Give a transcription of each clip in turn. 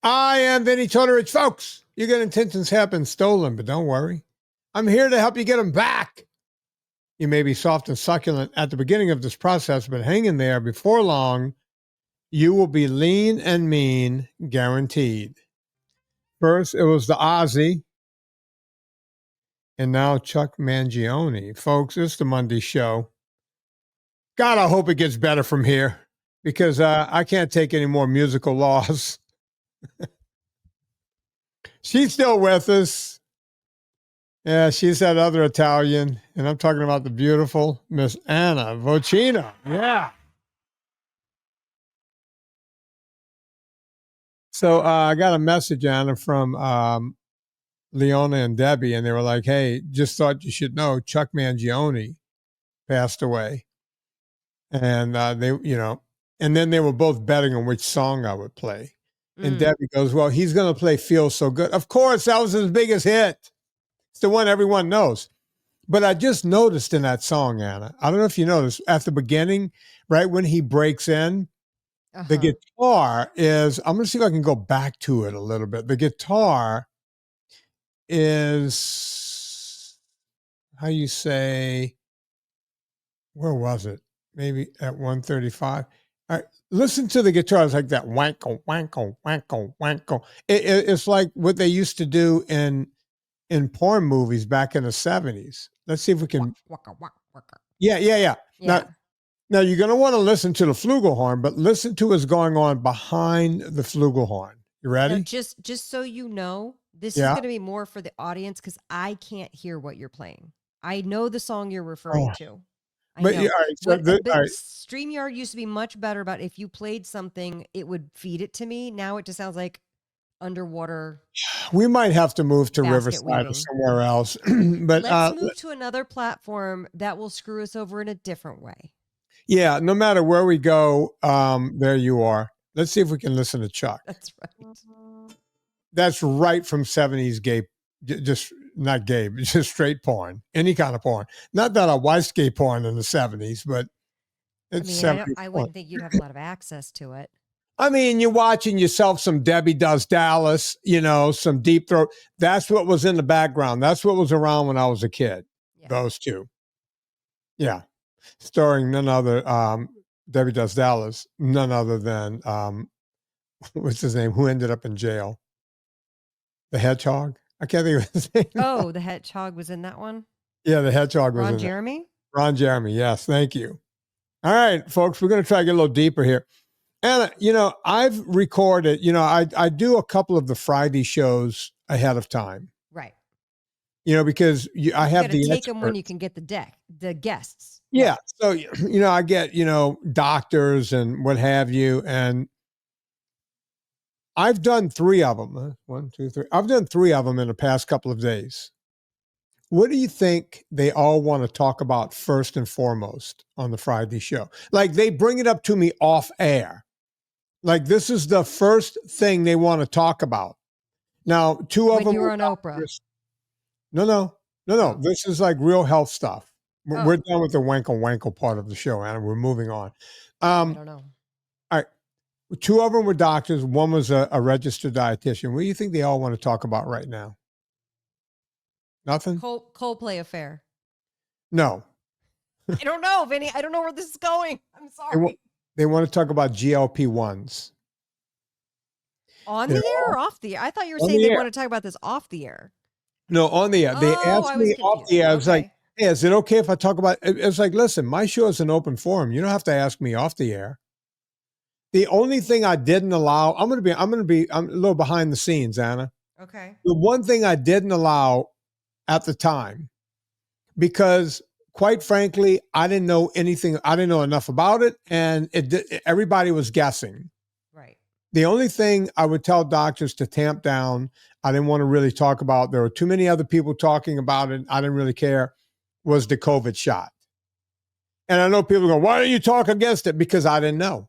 I am Vinnie Tortorich. Folks, your good intentions have been stolen, but don't worry. I'm here to help you get them back. You may be soft and succulent at the beginning of this process, but hang in there. Before long, you will be lean and mean, guaranteed. First, it was the Ozzy, and now Chuck Mangione. Folks, it's the Monday show. God, I hope it gets better from here because I can't take any more musical loss. She's still with us. Yeah, she's that other Italian, and I'm talking about the beautiful Miss Anna Vocino. Yeah. So I got a message, Anna, from Leona and Debbie, and they were like, hey, just thought you should know Chuck Mangione passed away. And and then they were both betting on which song I would play. And Debbie goes, well, he's going to play Feel So Good. Of course, that was his biggest hit. It's the one everyone knows. But I just noticed in that song, Anna, I don't know if you noticed, at the beginning, right when he breaks in, the guitar is, I'm going to see if I can go back to it a little bit. The guitar is, how you say, where was it? Maybe at 135. All right, listen to the guitar. It's like that wanko, wanko, wanko, wanko. It's like what they used to do in porn movies back in the 70s. Let's see if we can. Yeah. Now you're going to want to listen to the flugelhorn, but listen to what's going on behind the flugelhorn. You ready? Now, just so you know, this is going to be more for the audience because I can't hear what you're playing. I know the song you're referring to. But all right, so StreamYard used to be much better about if you played something, it would feed it to me. Now it just sounds like underwater. We might have to move to Riverside or somewhere else. But let's move to another platform that will screw us over in a different way. Yeah, no matter where we go, there you are. Let's see if we can listen to Chuck. That's right. That's right from 70s gay, just not gay, but just straight porn, any kind of porn. Not that I watched gay porn in the 70s, but it's I wouldn't think you'd have a lot of access to it. I mean, you're watching yourself some Debbie Does Dallas, some Deep Throat. That's what was in the background. That's what was around when I was a kid. Yeah. Those two. Yeah. Starring none other, Debbie Does Dallas, none other than, what's his name? Who ended up in jail? The Hedgehog? I can't think of his name. Oh, the Hedgehog was in that one? Yeah, the Hedgehog was in Ron Jeremy? Ron Jeremy, yes. Thank you. All right, folks, we're going to try to get a little deeper here. And, I've recorded, I do a couple of the Friday shows ahead of time. Right. Because I have the take them when you can get the guests. Yeah. So, I get, doctors and what have you. And I've done 3 of them. 1, 2, 3. I've done 3 of them in the past couple of days. What do you think they all want to talk about first and foremost on the Friday show? Like they bring it up to me off air. Like this is the first thing they want to talk about. Now, 2 of them. You were on Oprah. No. This is like real health stuff. We're done with the wankle part of the show, Anna. We're moving on. I don't know. All right. 2 of them were doctors. One was a registered dietitian. What do you think they all want to talk about right now? Nothing? Coldplay affair. No. I don't know, Vinny. I don't know where this is going. I'm sorry. They want to talk about GLP-1s. On the air or off the air? I thought you were saying they want to talk about this off the air. No, on the air. They asked me off the air. I was like, hey, is it okay if I talk about it? It's like, listen, my show is an open forum. You don't have to ask me off the air. The only thing I didn't allow, I'm a little behind the scenes, Anna. Okay. The one thing I didn't allow at the time, because quite frankly, I didn't know anything. I didn't know enough about it. And everybody was guessing. Right. The only thing I would tell doctors to tamp down, I didn't want to really talk about, there were too many other people talking about it, I didn't really care, was the COVID shot. And I know people go, why don't you talk against it? Because I didn't know.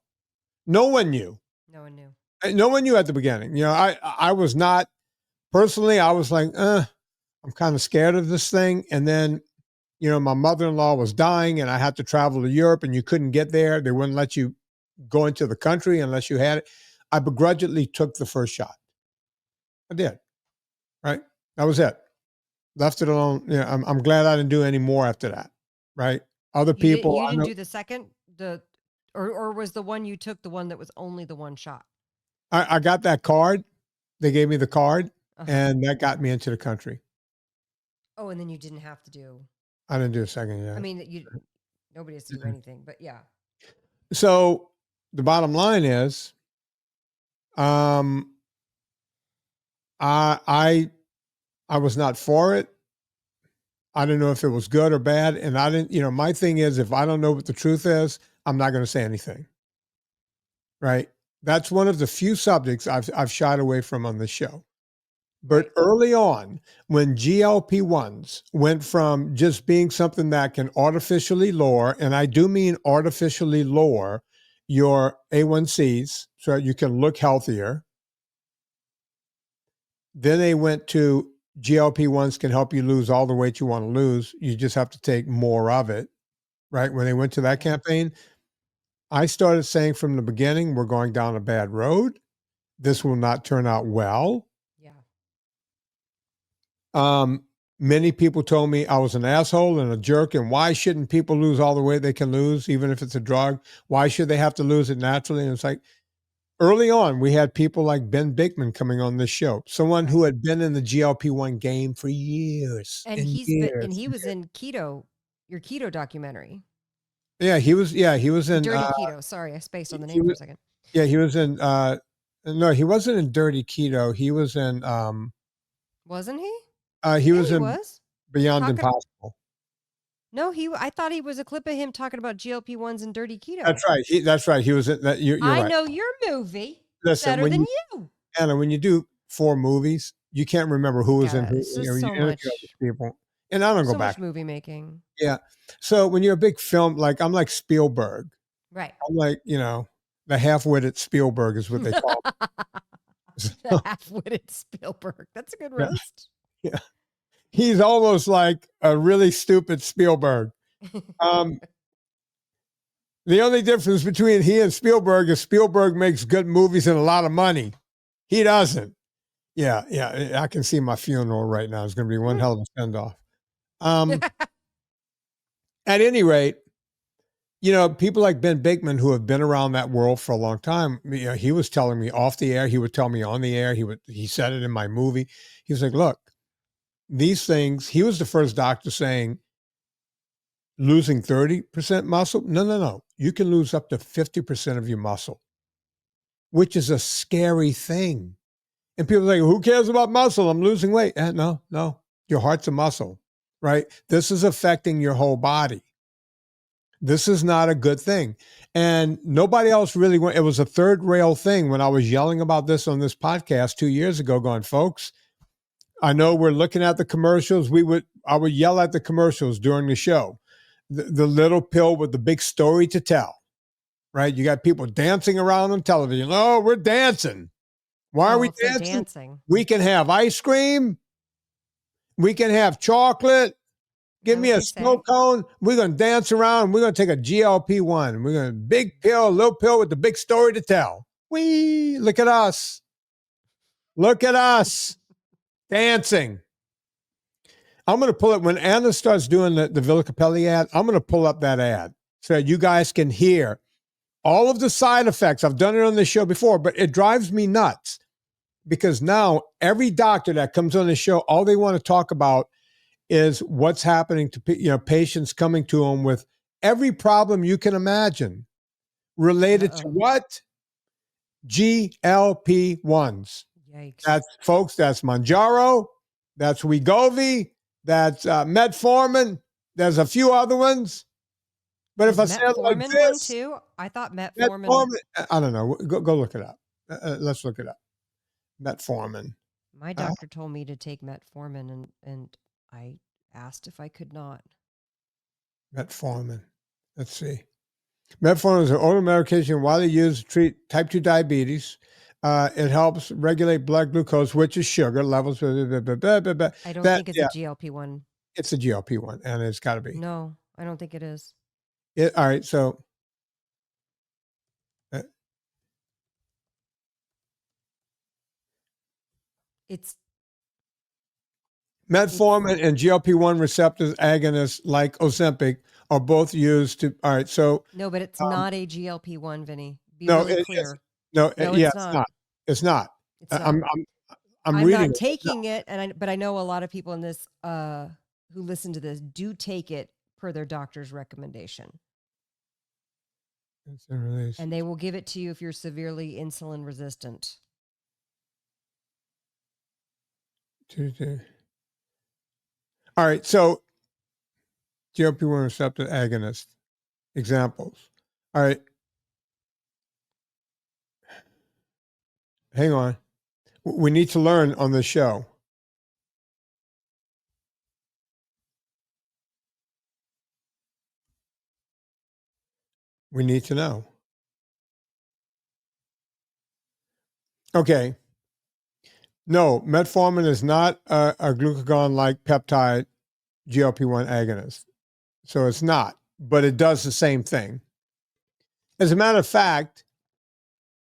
No one knew. No one knew. No one knew at the beginning. I was not, personally, I was like, I'm kind of scared of this thing. And then, my mother-in-law was dying and I had to travel to Europe and you couldn't get there. They wouldn't let you go into the country unless you had it. I begrudgingly took the first shot. I did. Right. That was it. Left it alone. Yeah. I'm glad I didn't do any more after that. Right. Other people. You didn't do the second, or was the one you took the one that was only the one shot? I got that card. They gave me the card, and that got me into the country. Oh, and then you didn't have to do. I didn't do a second yet. I mean, nobody has to do anything, but yeah. So the bottom line is, I was not for it. I don't know if it was good or bad, and I didn't. My thing is, if I don't know what the truth is, I'm not going to say anything. Right. That's one of the few subjects I've shied away from on the show. But early on, when GLP-1s went from just being something that can artificially lower, and I do mean artificially lower your A1Cs so you can look healthier. Then they went to GLP-1s can help you lose all the weight you want to lose. You just have to take more of it. Right. When they went to that campaign, I started saying from the beginning, we're going down a bad road. This will not turn out well. Yeah. Many people told me I was an asshole and a jerk, and why shouldn't people lose all the weight they can lose, even if it's a drug? Why should they have to lose it naturally? And it's like, early on, we had people like Ben Bigman coming on this show, someone who had been in the GLP-1 game for years. And he was in Keto, your Keto documentary. Yeah, he was in Dirty Keto. Sorry, I spaced on the name for a second. Yeah, he was in no, he wasn't in Dirty Keto. He was in wasn't he? He was in Beyond Impossible. No, I thought he was a clip of him talking about GLP-1s and Dirty Keto. That's right. That's right. He was in that. You're right. I know your movie better than you. Anna, when you do 4 movies, you can't remember who was in who. So much people. And I don't go back. So much movie making. Yeah. So when you're a big film, like I'm like Spielberg. Right. I'm like, the half-witted Spielberg is what they call it. The half-witted Spielberg. That's a good roast. Yeah. He's almost like a really stupid Spielberg. The only difference between he and Spielberg is Spielberg makes good movies and a lot of money. He doesn't. Yeah. I can see my funeral right now. It's going to be one hell of a send-off. At any rate, people like Ben Bigman who have been around that world for a long time, he was telling me off the air. He would tell me on the air. He said it in my movie. He was like, look, these things, he was the first doctor saying losing 30% muscle. No. You can lose up to 50% of your muscle, which is a scary thing. And people are like, who cares about muscle? I'm losing weight. No. Your heart's a muscle, right? This is affecting your whole body. This is not a good thing. And nobody else really went. It was a third rail thing when I was yelling about this on this podcast 2 years ago, going, folks, I know we're looking at the commercials. I would yell at the commercials during the show. The little pill with the big story to tell, right? You got people dancing around on television. Oh, we're dancing. Why are we dancing? We can have ice cream. We can have chocolate. Give me a snow cone. We're going to dance around. We're going to take a GLP-1. We're going to big pill, little pill with the big story to tell. Look at us. Look at us dancing. I'm going to pull it when Anna starts doing the Villa Capelli ad. I'm going to pull up that ad so that you guys can hear all of the side effects. I've done it on this show before, but it drives me nuts because now every doctor that comes on the show, all they want to talk about is what's happening to patients coming to them with every problem you can imagine related to what? GLP-1s. Yikes. That's Mounjaro, that's Wegovy, that's metformin. There's a few other ones. But if I say it like this, one too? I thought metformin. I don't know. Go look it up. Let's look it up. Metformin. My doctor told me to take metformin, and I asked if I could not. Metformin. Let's see. Metformin is an oral medication widely used to treat type 2 diabetes. It helps regulate blood glucose, which is sugar levels. I don't think it's a GLP-1. It's a GLP-1, and it's got to be. No, I don't think it is. All right, so It's metformin and GLP-1 receptors agonists like Ozempic are both used to. All right, so no, but it's not a GLP-1, Vinnie. Be no, really clear. No, it's it's not. not. It's not. It's not. I'm reading not taking it, but I know a lot of people in this who listen to this do take it per their doctor's recommendation. And they will give it to you if you're severely insulin resistant. All right, so GLP-1 receptor agonist examples. All right. Hang on. We need to learn on the show. We need to know. Okay. No, metformin is not a glucagon-like peptide GLP-1 agonist. So it's not, but it does the same thing. As a matter of fact,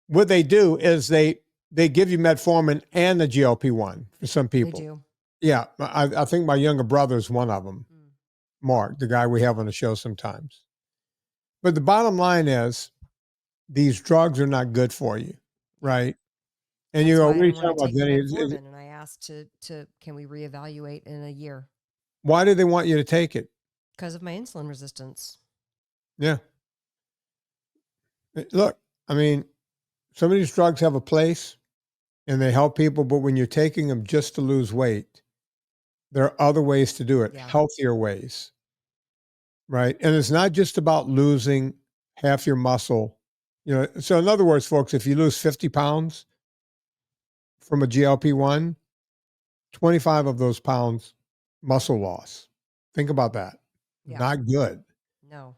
what they do is they give you metformin and the GLP-1 for some people. They do. Yeah, I think my younger brother is one of them, Mark, the guy we have on the show sometimes. But the bottom line is these drugs are not good for you, right? And That's you go, why what are you I talking about, Vinnie? and I asked to can we reevaluate in a year? Why do they want you to take it? Because of my insulin resistance. Yeah. Look, I mean, some of these drugs have a place and they help people, but when you're taking them just to lose weight, there are other ways to do it, healthier ways, right? And it's not just about losing half your muscle. You know, so in other words, folks, if you lose 50 pounds from a GLP-1, 25 of those pounds muscle loss. Think about that. Yeah. Not good. No.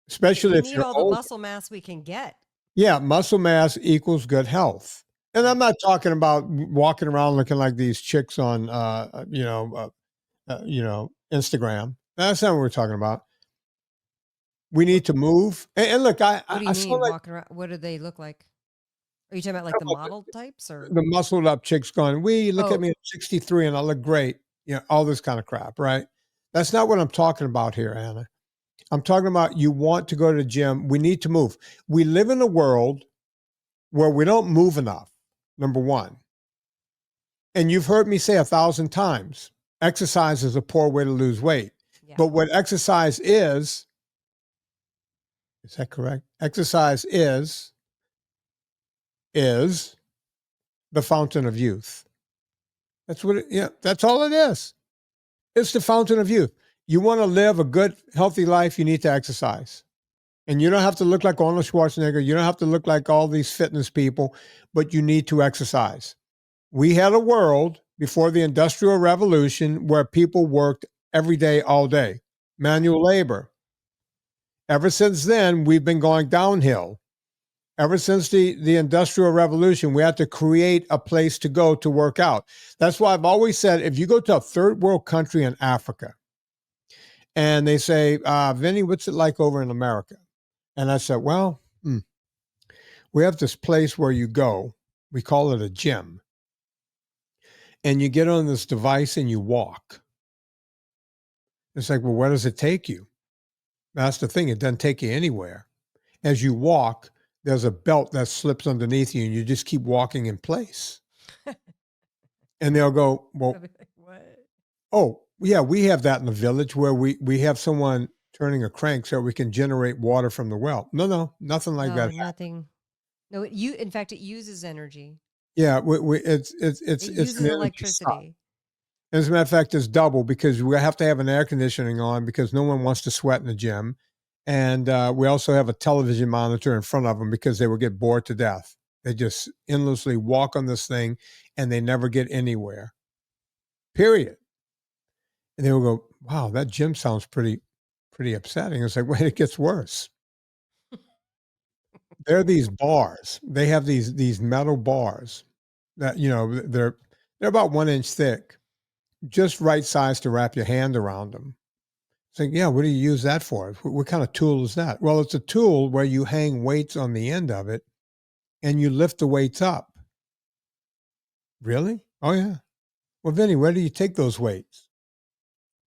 Especially if we need you're all old. The muscle mass we can get. Yeah, muscle mass equals good health. And I'm not talking about walking around looking like these chicks on Instagram. That's not what we're talking about. We need to move. And look, what do you mean walking around? What do they look like? Are you talking about like the model types or the muscled up chicks going, look at me at 63 and I look great. You know, all this kind of crap, right? That's not what I'm talking about here, Anna. I'm talking about you want to go to the gym. We need to move. We live in a world where we don't move enough, number one. And you've heard me say 1,000 times, exercise is a poor way to lose weight. Yeah. But what exercise is that correct? Exercise is the fountain of youth. That's what that's all it is. It's the fountain of youth. You want to live a good, healthy life, you need to exercise. And you don't have to look like Arnold Schwarzenegger. You don't have to look like all these fitness people, but you need to exercise. We had a world before the Industrial Revolution where people worked every day, all day, manual labor. Ever since then, we've been going downhill. Ever since the Industrial Revolution, we had to create a place to go to work out. That's why I've always said, if you go to a third world country in Africa and they say, Vinnie, what's it like over in America? And I said, well, we have this place where you go. We call it a gym. And you get on this device and you walk. It's like, well, where does it take you? That's the thing. It doesn't take you anywhere. As you walk, there's a belt that slips underneath you and you just keep walking in place. And they'll go, well, what? Oh, yeah, we have that in the village where we have someone turning a crank so we can generate water from the well. No, nothing like that. Nothing. No, in fact, it uses energy. Yeah, it's uses electricity. As a matter of fact, it's double because we have to have an air conditioning on because no one wants to sweat in the gym. And we also have a television monitor in front of them because they will get bored to death. They just endlessly walk on this thing and they never get anywhere. Period. And they will go, wow, that gym sounds pretty upsetting. It's like, wait, it gets worse. There are these bars. They have these metal bars that, they're about 1 inch thick, just right size to wrap your hand around them. It's like, yeah, what do you use that for? What kind of tool is that? Well, it's a tool where you hang weights on the end of it and you lift the weights up. Really? Oh, yeah. Well, Vinny, where do you take those weights?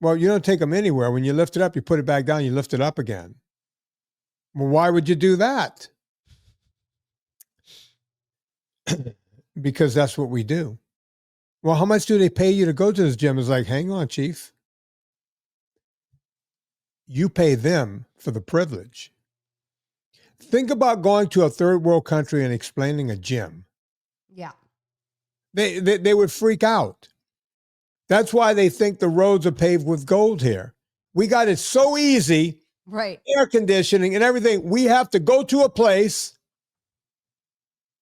Well, you don't take them anywhere. When you lift it up, you put it back down, you lift it up again. Well, why would you do that? Because that's what we do. Well, how much do they pay you to go to this gym? It's like, hang on, Chief. You pay them for the privilege. Think about going to a third world country and explaining a gym. Yeah. They would freak out. That's why they think the roads are paved with gold here. We got it so easy. Right. Air conditioning and everything. We have to go to a place.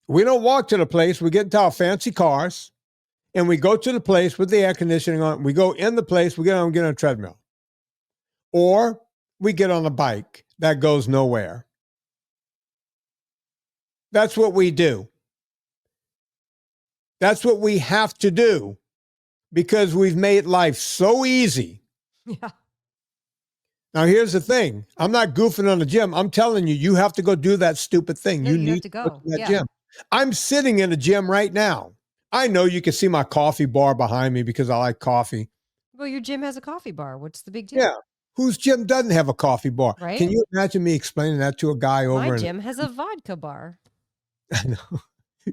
We don't walk to the place. We get into our fancy cars and we go to the place with the air conditioning on. We go in the place. We get on a treadmill. Or we get on a bike that goes nowhere. That's what we do. That's what we have to do because we've made life so easy. Yeah. Now, here's the thing. I'm not goofing on the gym. I'm telling you, you have to go do that stupid thing. No, you you need have to go. to that gym. I'm sitting in a gym right now. I know you can see my coffee bar behind me because I like coffee. Well, your gym has a coffee bar. What's the big deal? Yeah. Whose gym doesn't have a coffee bar? Right? Can you imagine me explaining that to a guy over? My gym has a vodka bar. I know.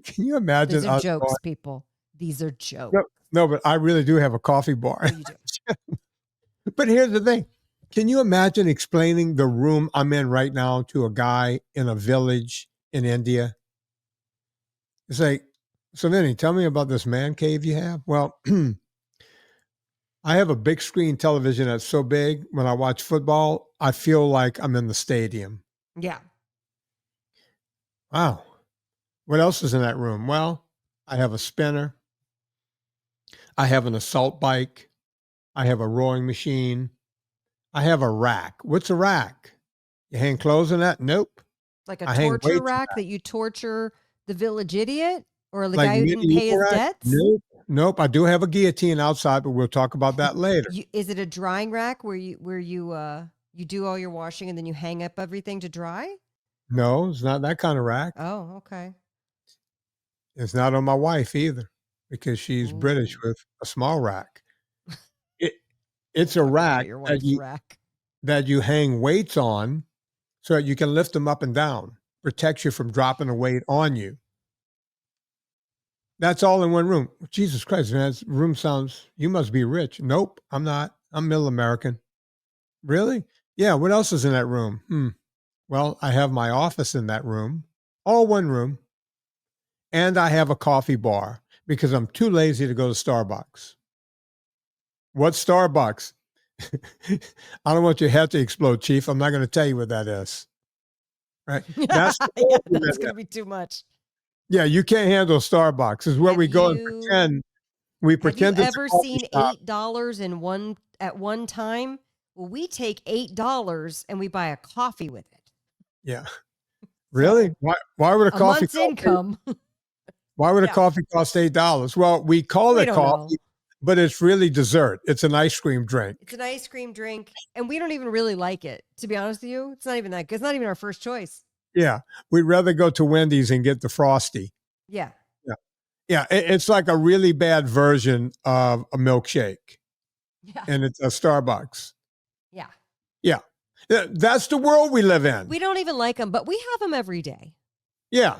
Can you imagine? These are jokes, people. These are jokes. No, but I really do have a coffee bar. Oh, you do. But here's the thing. Can you imagine explaining the room I'm in right now to a guy in a village in India? It's like, so Vinny, tell me about this man cave you have. Well, I have a big screen television that's so big, when I watch football, I feel like I'm in the stadium. Yeah. Wow. What else is in that room? Well, I have a spinner. I have an assault bike. I have a rowing machine. I have a rack. What's a rack? You hang clothes in that? Nope. Like a torture rack that you torture the village idiot or the guy who didn't pay his debts? Nope. I do have a guillotine outside, but we'll talk about that later. Is it a drying rack where you do all your washing and then you hang up everything to dry? No, it's not that kind of rack. Oh, okay. It's not on my wife either because she's British with a small rack. It's a rack that you hang weights on so that you can lift them up and down, protects you from dropping a weight on you. That's all in one room. Jesus Christ, man, this room sounds, you must be rich. Nope, I'm not. I'm middle American. Really? Yeah, what else is in that room? Well, I have my office in that room, all one room, and I have a coffee bar because I'm too lazy to go to Starbucks. What's Starbucks? I don't want your head to explode, Chief. I'm not going to tell you what that is. Right? That's going to be too much. Yeah, you can't handle Starbucks. Is where we go and pretend. We pretend. Have you ever seen $8 at one time? Well, we take $8 and we buy a coffee with it. Yeah. Really? Why would a coffee month's income? Why would a coffee cost $8? Well, we call it coffee, but it's really dessert. It's an ice cream drink. It's an ice cream drink, and we don't even really like it. To be honest with you, it's not even that good. It's not even our first choice. Yeah, we'd rather go to Wendy's and get the Frosty. Yeah. Yeah. It's like a really bad version of a milkshake. Yeah. And it's a Starbucks. Yeah. Yeah. That's the world we live in. We don't even like them, but we have them every day. Yeah.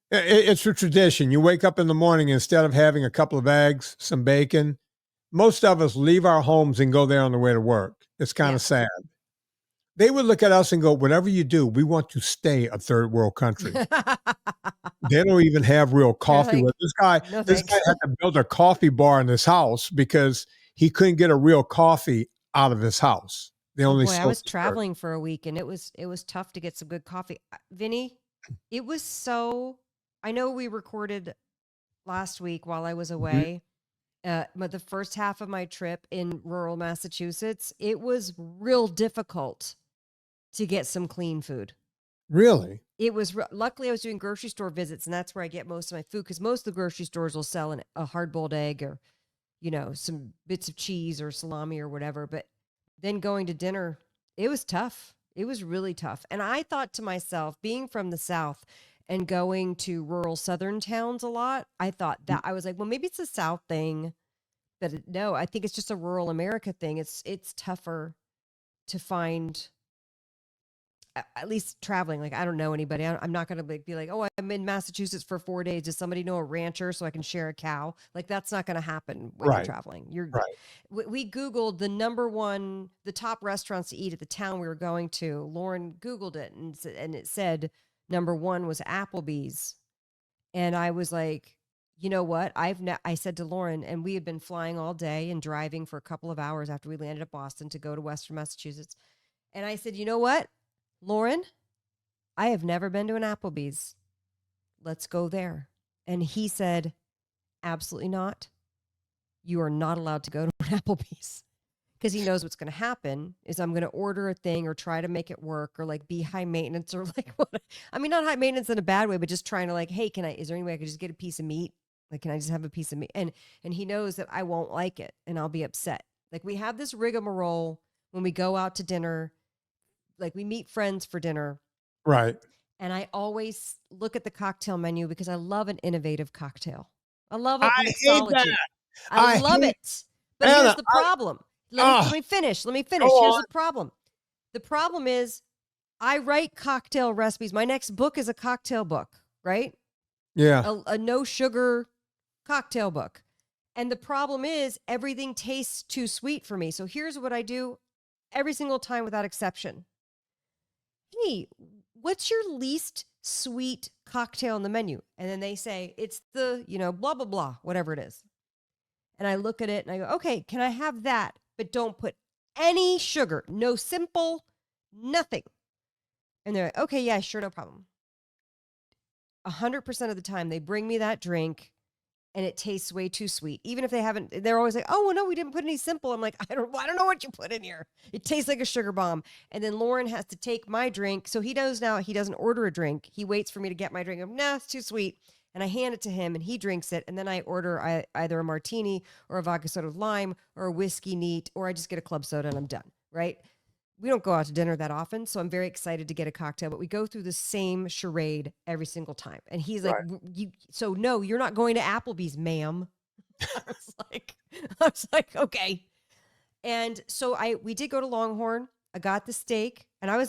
It's a tradition. You wake up in the morning, instead of having a couple of eggs, some bacon, most of us leave our homes and go there on the way to work. It's kind of sad. They would look at us and go, whatever you do, we want to stay a third world country. They don't even have real coffee. Like, this guy had to build a coffee bar in his house because he couldn't get a real coffee out of his house. They only I was traveling for a week and it was tough to get some good coffee. Vinny, it was so, I know we recorded last week while I was away. But the first half of my trip in rural Massachusetts, it was real difficult to get some clean food. Really? It was, luckily I was doing grocery store visits and that's where I get most of my food because most of the grocery stores will sell a hard-boiled egg or, some bits of cheese or salami or whatever. But then going to dinner, it was tough. It was really tough. And I thought to myself, being from the South and going to rural Southern towns a lot, I thought that I was like, well, maybe it's a South thing. no, I think it's just a rural America thing. It's tougher to find, at least traveling. Like, I don't know anybody. I'm not going to be like, oh, I'm in Massachusetts for 4 days. Does somebody know a rancher so I can share a cow? Like, that's not going to happen when you're traveling. Right. We Googled the top restaurants to eat at the town we were going to. Lauren Googled it and it said number 1 was Applebee's. And I was like, you know what? I said to Lauren, and we had been flying all day and driving for a couple of hours after we landed at Boston to go to Western Massachusetts. And I said, you know what, Lauren, I have never been to an Applebee's. Let's go there. And he said, absolutely not. You are not allowed to go to an Applebee's. Because he knows what's going to happen is I'm going to order a thing or try to make it work or like be high maintenance or like what? I mean, not high maintenance in a bad way, but just trying to like, hey, is there any way I could just get a piece of meat? Like, can I just have a piece of meat? And he knows that I won't like it and I'll be upset. Like, we have this rigmarole when we go out to dinner, like we meet friends for dinner. Right. And I always look at the cocktail menu because I love an innovative cocktail. I love it. I hate that. I love it. But Anna, here's the problem. Let me finish. Here's the problem. The problem is I write cocktail recipes. My next book is a cocktail book, right? Yeah. A no sugar cocktail book. And the problem is everything tastes too sweet for me. So here's what I do every single time without exception. Hey, what's your least sweet cocktail on the menu? And then they say, it's the, blah, blah, blah, whatever it is. And I look at it and I go, okay, can I have that? But don't put any sugar, no simple, nothing. And they're like, okay, yeah, sure, no problem. 100% of the time they bring me that drink and it tastes way too sweet. Even if they haven't, they're always like, oh, well, no, we didn't put any simple. I'm like, I don't know what you put in here. It tastes like a sugar bomb. And then Lauren has to take my drink. So he knows now he doesn't order a drink. He waits for me to get my drink. I'm, nah, it's too sweet. And I hand it to him and he drinks it. And then I order either a martini or a vodka soda with lime or a whiskey neat, or I just get a club soda and I'm done, right? We don't go out to dinner that often, so I'm very excited to get a cocktail, but we go through the same charade every single time. And he's like, so no, you're not going to Applebee's, ma'am. I was like, okay. And so we did go to Longhorn. I got the steak and I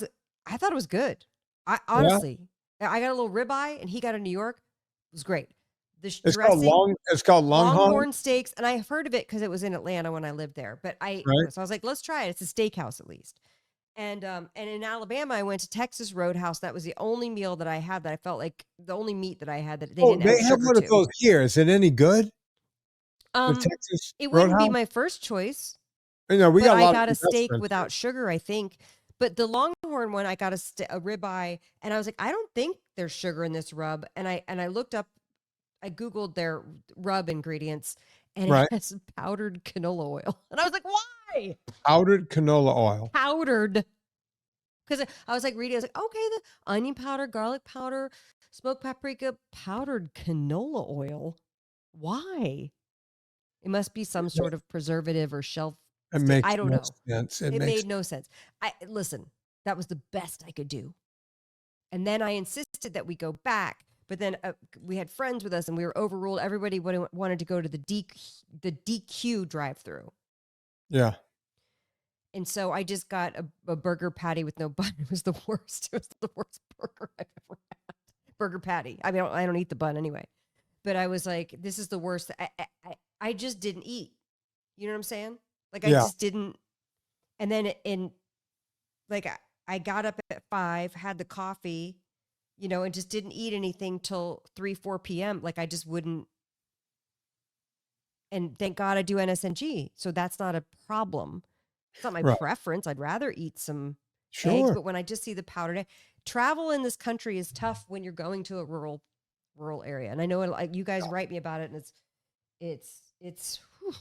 thought it was good. I honestly, I got a little ribeye and he got a New York. It was great. It's called Longhorn steaks. And I've heard of it because it was in Atlanta when I lived there, but so I was like, let's try it. It's a steakhouse at least. And in Alabama, I went to Texas Roadhouse. That was the only meal that I had that I felt like the only meat that I had that they didn't have sugar one of those here. Is it any good? Texas it wouldn't be my first choice. We got I got a steak without sugar, I think. But the Longhorn one, I got a ribeye, and I was like, I don't think there's sugar in this rub. And I looked up, I Googled their rub ingredients, and it has powdered canola oil. And I was like, why? Powdered canola oil. Powdered. Because I was like reading, I was like, okay, the onion powder, garlic powder, smoked paprika, powdered canola oil. Why? It must be some sort of preservative or shelf. I don't know. Sense. It made no sense. Listen, that was the best I could do. And then I insisted that we go back. But then we had friends with us and we were overruled. Everybody wanted to go to the DQ drive-through. Yeah. And so I just got a burger patty with no bun. It was the worst. It was the worst burger I've ever had. Burger patty. I mean, I don't eat the bun anyway. But I was like, this is the worst. I just didn't eat. You know what I'm saying? Like, I just didn't. And then I got up at 5, had the coffee, and just didn't eat anything till 3, 4 p.m. Like, I just wouldn't. And thank God I do NSNG. So that's not a problem. It's not my preference. I'd rather eat some eggs. But when I just see the powdered, travel in this country is tough when you're going to a rural area. And I know you guys write me about it, and it's. Whew.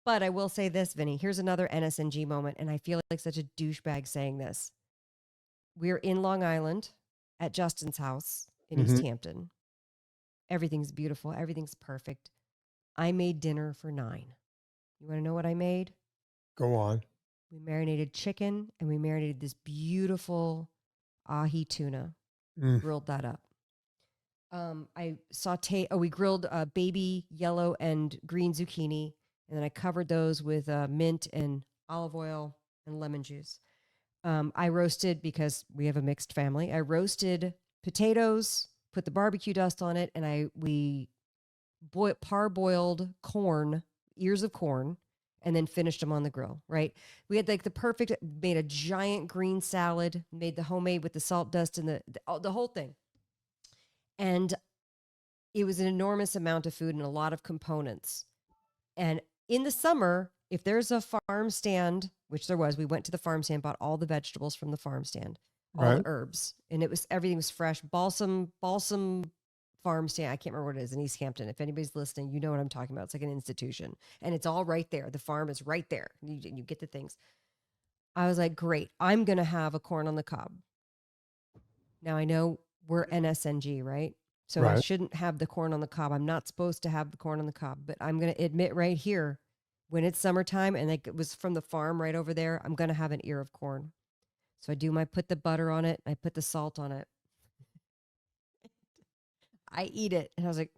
But I will say this, Vinny. Here's another NSNG moment, and I feel like such a douchebag saying this. We're in Long Island at Justin's house in East Hampton. Everything's beautiful. Everything's perfect. I made dinner for 9. You want to know what I made? Go on. We marinated chicken, and we marinated this beautiful ahi tuna. Grilled that up. We grilled baby yellow and green zucchini, and then I covered those with mint and olive oil and lemon juice. I roasted, because we have a mixed family, I roasted potatoes, put the barbecue dust on it, and we parboiled corn, ears of corn, and then finished them on the grill, right? We had like the perfect, made a giant green salad, made the homemade with the salt dust and the whole thing. And it was an enormous amount of food and a lot of components. And in the summer, if there's a farm stand, which there was, we went to the farm stand, bought all the vegetables from the farm stand, all the herbs, and everything was fresh. Balsam farm stand. I can't remember what it is in East Hampton. If anybody's listening, you know what I'm talking about. It's like an institution, and it's all right there. The farm is right there. You get the things. I was like, great. I'm going to have a corn on the cob. Now I know we're NSNG, right? So I shouldn't have the corn on the cob. I'm not supposed to have the corn on the cob, but I'm going to admit right here, when it's summertime and it was from the farm right over there, I'm going to have an ear of corn. So I put the butter on it. I put the salt on it. I eat it. And I was like,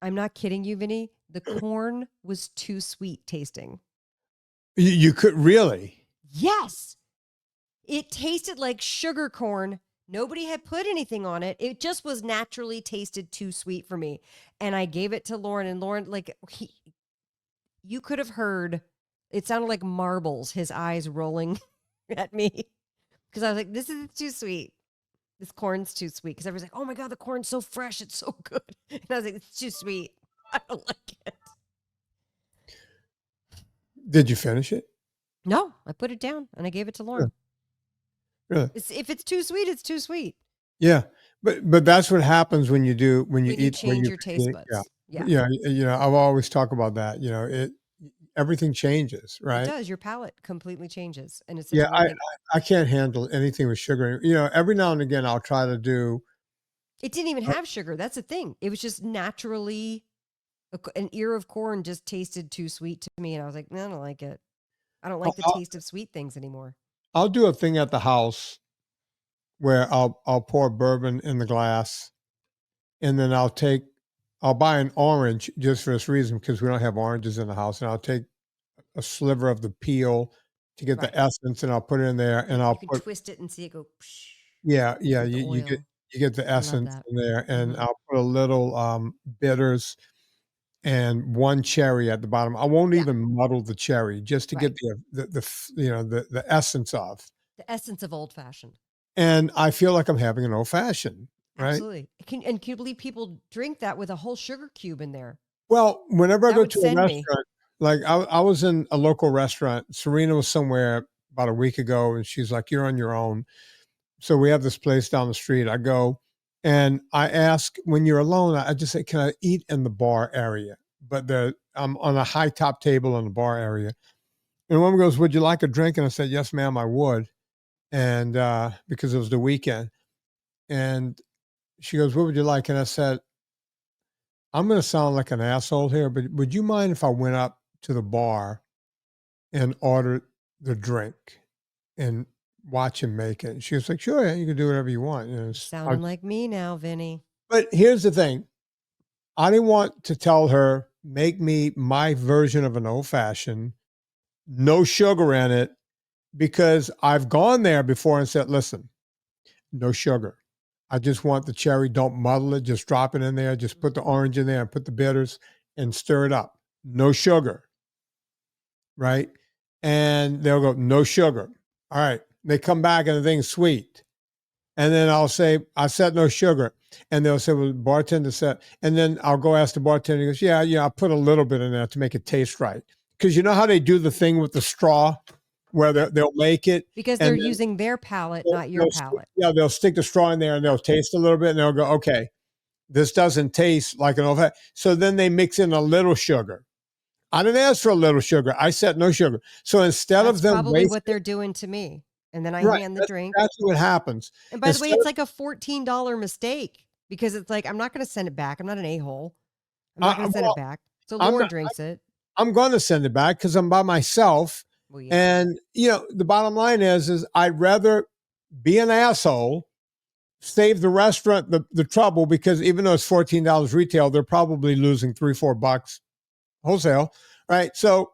I'm not kidding you, Vinny. The corn was too sweet tasting. You could really? Yes. It tasted like sugar corn. Nobody had put anything on it. It just was naturally tasted too sweet for me. And I gave it to Lauren, and Lauren, like, you could have heard, it sounded like marbles, his eyes rolling at me. Because I was like, this is too sweet. This corn's too sweet. Because everyone's like, oh my God, the corn's so fresh. It's so good. And I was like, it's too sweet. I don't like it. Did you finish it? No, I put it down and I gave it to Lauren. Really? If it's too sweet, it's too sweet. Yeah, but that's what happens when you eat. Change your taste buds. Yeah. I've always talk about that. Everything changes, right? It does. Your palate completely changes, and it's I can't handle anything with sugar. Every now and again I'll try to do. It didn't even have sugar. That's the thing. It was just naturally an ear of corn just tasted too sweet to me, and I was like, no, I don't like it. I don't like the taste of sweet things anymore. I'll do a thing at the house where I'll pour bourbon in the glass, and then I'll buy an orange just for this reason, because we don't have oranges in the house, and I'll take a sliver of the peel to get the essence, and I'll put it in there, and I'll twist it and see it go. Psh, yeah. You get the essence in there, and I'll put a little bitters and one cherry at the bottom. I won't even muddle the cherry, just to get the essence of old fashioned. And I feel like I'm having an old fashioned, right? Absolutely. Can you believe people drink that with a whole sugar cube in there? Well, whenever I go to a restaurant, like I was in a local restaurant, Serena was somewhere about a week ago, and she's like, "You're on your own." So we have this place down the street. I go, and I ask, when you're alone, I just say, "Can I eat in the bar area?" But I'm on a high top table in the bar area. And a woman goes, "Would you like a drink?" And I said, "Yes, ma'am, I would." And because it was the weekend. And she goes, "What would you like?" And I said, "I'm going to sound like an asshole here, but would you mind if I went up to the bar and ordered the drink and watch him make it?" And she was like, "Sure, yeah, you can do whatever you want." Sounding like me now, Vinny. But here's the thing. I didn't want to tell her, make me my version of an old fashioned, no sugar in it, because I've gone there before and said, "Listen, no sugar. I just want the cherry. Don't muddle it. Just drop it in there. Just put the orange in there and put the bitters and stir it up. No sugar." Right? And they'll go, "No sugar." All right. They come back and the thing's sweet. And then I'll say, "I said no sugar." And they'll say, "Well, the bartender said," and then I'll go ask the bartender. He goes, yeah, I'll put a little bit in there to make it taste right. Because you know how they do the thing with the straw, where they'll make it? Because they're using their palate, not your palate. Yeah, they'll stick the straw in there and they'll taste a little bit and they'll go, "Okay, this doesn't taste like an old fashioned." So then they mix in a little sugar. I didn't ask for a little sugar. I said no sugar. So instead of them probably what they're doing to me. And then I hand the drink. That's what happens. And by the way, it's like a $14 mistake, because it's like, I'm not going to send it back. I'm not an a-hole. I'm not going to send it back. So Lauren drinks it. I'm going to send it back because I'm by myself. Well, yeah. And, the bottom line is I'd rather be an asshole, save the restaurant the trouble, because even though it's $14 retail, they're probably losing $3-4 wholesale, right? So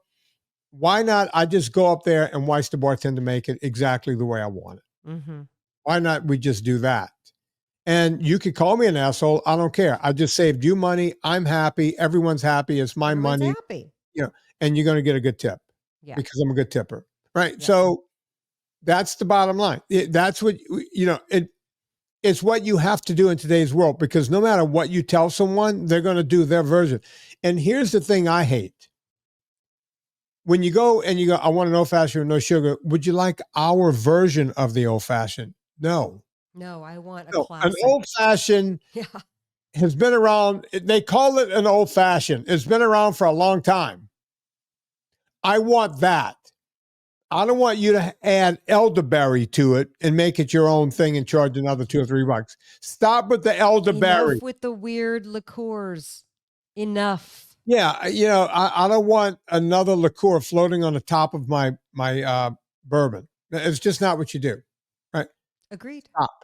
why not? I just go up there and watch the bartender make it exactly the way I want it. Mm-hmm. Why not? We just do that. And you could call me an asshole. I don't care. I just saved you money. I'm happy. Everyone's happy. It's my Everyone's money, happy. you know, and you're going to get a good tip Yeah. because I'm a good tipper. Right. Yeah. So that's the bottom line. That's what, it's what you have to do in today's world, because no matter what you tell someone, they're going to do their version. And here's the thing I hate. When you go and you go, I want an old fashioned with no sugar. Would you like our version of the old fashioned? No. No, I want a No, classic. an old fashioned has been around. They call it an old fashioned. It's been around for a long time. I want that. I don't want you to add elderberry to it and make it your own thing and charge another $2 or $3. Stop with the elderberry. Enough with the weird liqueurs. Enough. Yeah, I don't want another liqueur floating on the top of my bourbon. It's just not what you do, right? Agreed. Stop.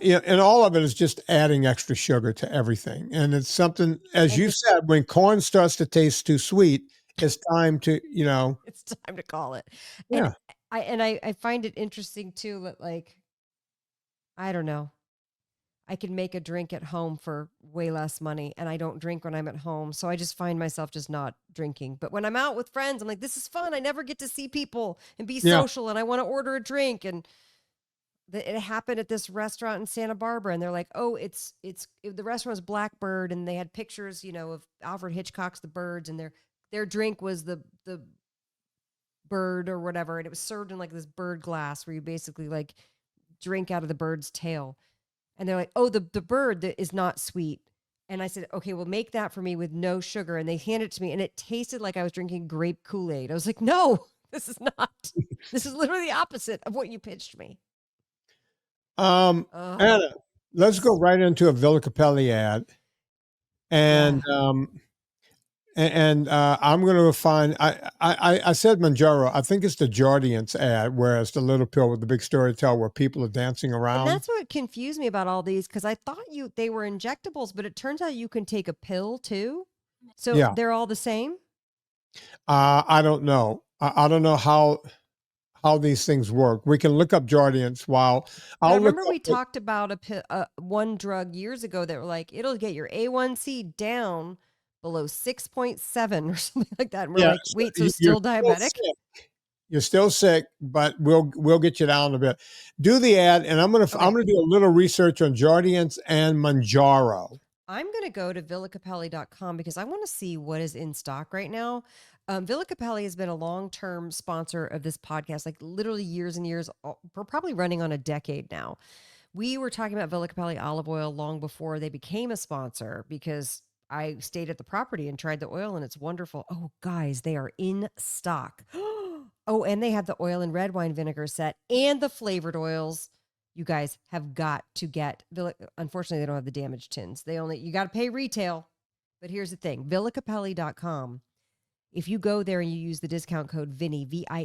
And all of it is just adding extra sugar to everything. And it's something, as you said, when corn starts to taste too sweet, it's time to, it's time to call it. Yeah. And I find it interesting too that, like, I don't know, I can make a drink at home for way less money, and I don't drink when I'm at home. So I just find myself just not drinking. But when I'm out with friends, I'm like, this is fun. I never get to see people and be social, and I want to order a drink. And it happened at this restaurant in Santa Barbara, and they're like, oh, the restaurant was Blackbird, and they had pictures, of Alfred Hitchcock's The Birds, and their drink was the bird or whatever, and it was served in like this bird glass where you basically like drink out of the bird's tail. And they're like, oh, the bird that is not sweet. And I said, okay, well, make that for me with no sugar. And they handed it to me, and it tasted like I was drinking grape Kool-Aid. I was like, no, this is not. This is literally the opposite of what you pitched me. Anna, let's go right into a Villa Capelli ad. And I'm going to find, I said Manjaro. I think it's the Jardiance ad, where it's the little pill with the big story to tell where people are dancing around. And that's what confused me about all these, because I thought they were injectables, but it turns out you can take a pill too. So they're all the same? I don't know. I don't know how these things work. We can look up Jardiance while I remember we talked about one drug years ago that were like, it'll get your A1C down below 6.7 or something like that. And we're like, wait, so still diabetic? You're still sick, but we'll get you down a bit. Do the ad, and I'm gonna do a little research on Jardiance and Manjaro. I'm gonna go to villacapelli.com because I want to see what is in stock right now. Villa Capelli has been a long-term sponsor of this podcast, like literally years and years. We're probably running on a decade now. We were talking about Villa Capelli olive oil long before they became a sponsor, because I stayed at the property and tried the oil, and it's wonderful. Oh, guys, they are in stock. Oh, and they have the oil and red wine vinegar set and the flavored oils. You guys have got to get Villa. Unfortunately, they don't have the damaged tins. You got to pay retail. But here's the thing, villacapelli.com. If you go there and you use the discount code Vinnie, Vinnie,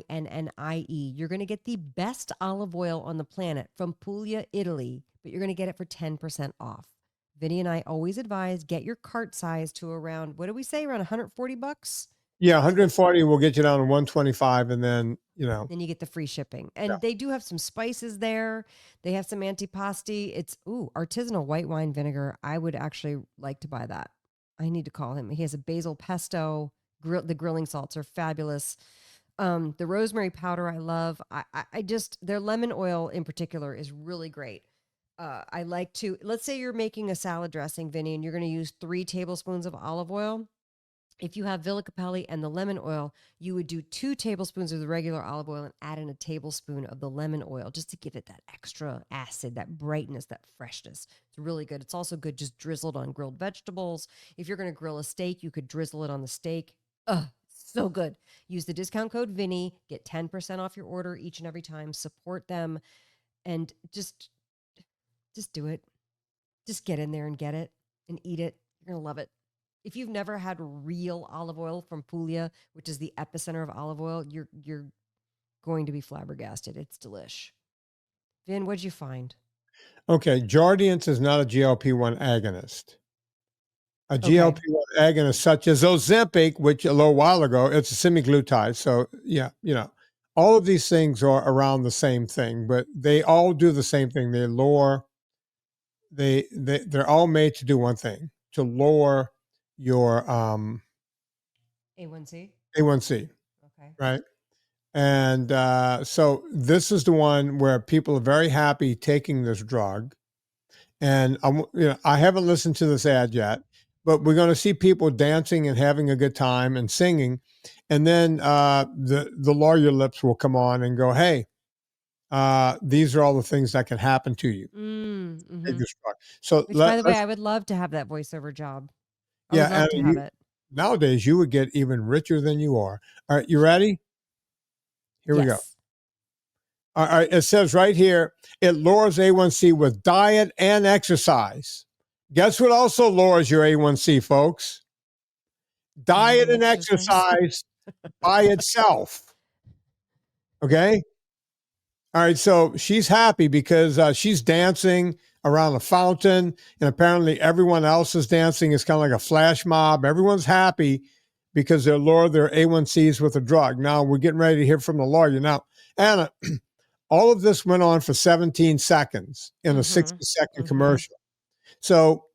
you're going to get the best olive oil on the planet from Puglia, Italy, but you're going to get it for 10% off. Vinnie and I always advise, get your cart size to around, what do we say, around $140? Yeah, 140 will get you down to 125, and then, Then you get the free shipping. And they do have some spices there. They have some antipasti. It's, artisanal white wine vinegar. I would actually like to buy that. I need to call him. He has a basil pesto. The grilling salts are fabulous. The rosemary powder I love. I just, their lemon oil in particular is really great. I like to, let's say you're making a salad dressing, Vinny, and you're going to use 3 tablespoons of olive oil. If you have Villa Capelli and the lemon oil, you would do 2 tablespoons of the regular olive oil and add in a tablespoon of the lemon oil just to give it that extra acid, that brightness, that freshness. It's really good. It's also good just drizzled on grilled vegetables. If you're going to grill a steak, you could drizzle it on the steak. So good. Use the discount code Vinnie, get 10% off your order each and every time. Support them, and just do it. Just get in there and get it and eat it. You're going to love it. If you've never had real olive oil from Puglia, which is the epicenter of olive oil, you're going to be flabbergasted. It's delish. Vin, what'd you find? Okay, Jardiance is not a GLP-1 agonist. A GLP-1 agonist such as Ozempic, which a little while ago, it's a semaglutide. So yeah, all of these things are around the same thing, but they all do the same thing. They lower, they're all made to do one thing, to lower your A1C. A1C, Okay. right? And so this is the one where people are very happy taking this drug. And I haven't listened to this ad yet, but we're going to see people dancing and having a good time and singing, and then the lawyer lips will come on and go, "Hey, these are all the things that can happen to you." Mm-hmm. So, which, by the way, I would love to have that voiceover job. I would love to have it. Nowadays, you would get even richer than you are. All right, you ready? Here we go. All right, it says right here, it lowers A1C with diet and exercise. Guess what also lowers your A1C, folks? Diet and exercise by itself. Okay? All right, so she's happy because she's dancing around a fountain, and apparently everyone else is dancing. It's kind of like a flash mob. Everyone's happy because they lower their A1Cs with a drug. Now, we're getting ready to hear from the lawyer. Now, Anna, all of this went on for 17 seconds in a 60-second commercial. So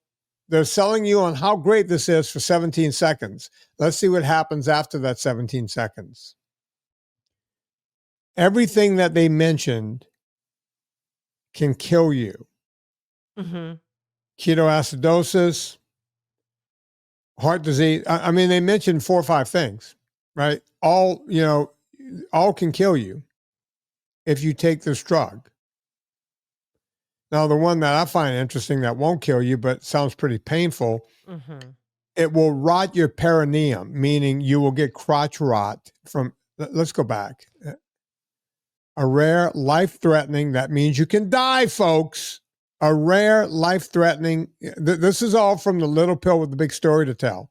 they're selling you on how great this is for 17 seconds. Let's see what happens after that 17 seconds. Everything that they mentioned can kill you. Ketoacidosis, heart disease. I mean, they mentioned 4 or 5 things, right? All can kill you if you take this drug. Now, the one that I find interesting that won't kill you, but sounds pretty painful, it will rot your perineum, meaning you will get crotch rot from, let's go back. A rare, life-threatening, that means you can die, folks. A rare, life-threatening, this is all from the little pill with the big story to tell.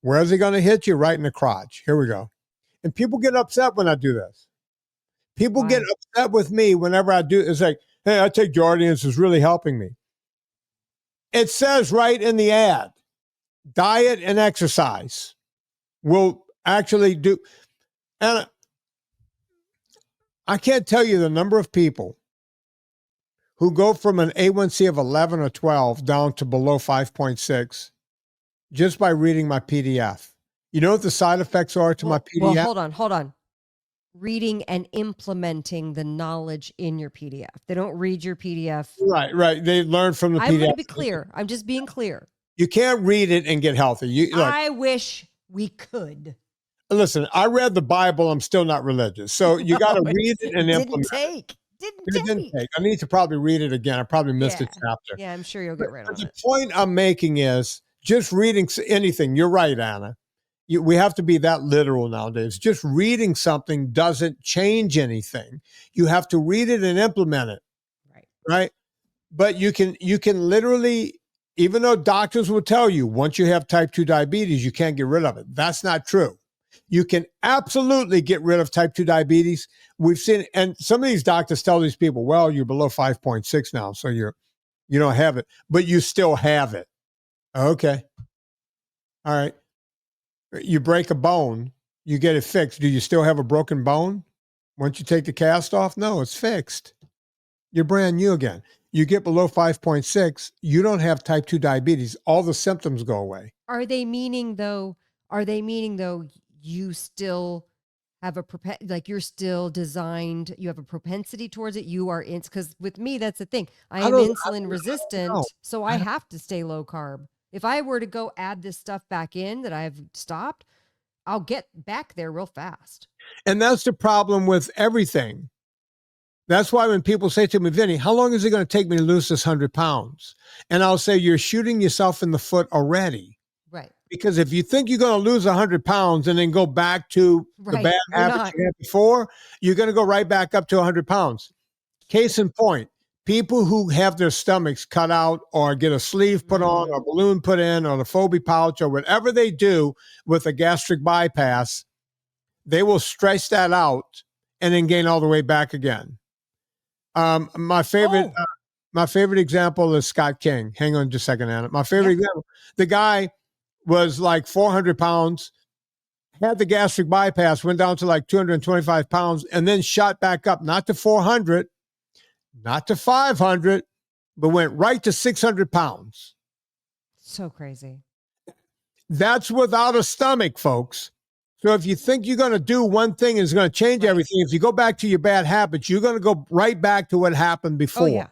Where is it going to hit you? Right in the crotch. Here we go. And people get upset when I do this. People get upset with me whenever I do. It's like, hey, I take Jardiance, it's really helping me. It says right in the ad, diet and exercise will actually do. And I can't tell you the number of people who go from an A1C of 11 or 12 down to below 5.6 just by reading my PDF. You know what the side effects are to my PDF? Well, hold on. Reading and implementing the knowledge in your PDF. They don't read your PDF. Right. They learn from the PDF. I'm going to be clear. I'm just being clear. You can't read it and get healthy. I wish we could. Listen, I read the Bible. I'm still not religious. So you got to read it and implement it. Didn't take. I need to probably read it again. I probably missed a chapter. Yeah, I'm sure you'll get right on it. The point I'm making is just reading anything. You're right, Anna. We have to be that literal nowadays. Just reading something doesn't change anything. You have to read it and implement it. Right. But you can literally, even though doctors will tell you once you have type 2 diabetes, you can't get rid of it. That's not true. You can absolutely get rid of type 2 diabetes. We've seen, and some of these doctors tell these people, well, you're below 5.6 now, so you don't have it, but you still have it. Okay. All right. You break a bone, you get it fixed. Do you still have a broken bone once you take the cast off? No, it's fixed. You're brand new again. You get below 5.6, you don't have type 2 diabetes. All the symptoms go away. Are they meaning though you still have you're still designed, you have a propensity towards it, you are in, because with me, that's the thing. I am insulin resistant, so I have to stay low carb. If I were to go add this stuff back in that I've stopped, I'll get back there real fast. And that's the problem with everything. That's why when people say to me, Vinnie, how long is it going to take me to lose this 100 pounds? And I'll say, you're shooting yourself in the foot already. Right. Because if you think you're going to lose 100 pounds and then go back to the bad habits you had before, you're going to go right back up to 100 pounds. Case in point, people who have their stomachs cut out or get a sleeve put on or a balloon put in or the Phobie pouch or whatever they do with a gastric bypass, they will stretch that out and then gain all the way back again. My favorite example is Scott King. Hang on just a second, Anna. My favorite example, the guy was like 400 pounds, had the gastric bypass, went down to like 225 pounds, and then shot back up, not to 400, not to 500, but went right to 600 pounds. So crazy. That's without a stomach, folks. So if you think you're going to do one thing and it's going to change everything, if you go back to your bad habits, you're going to go right back to what happened before. Oh, yeah.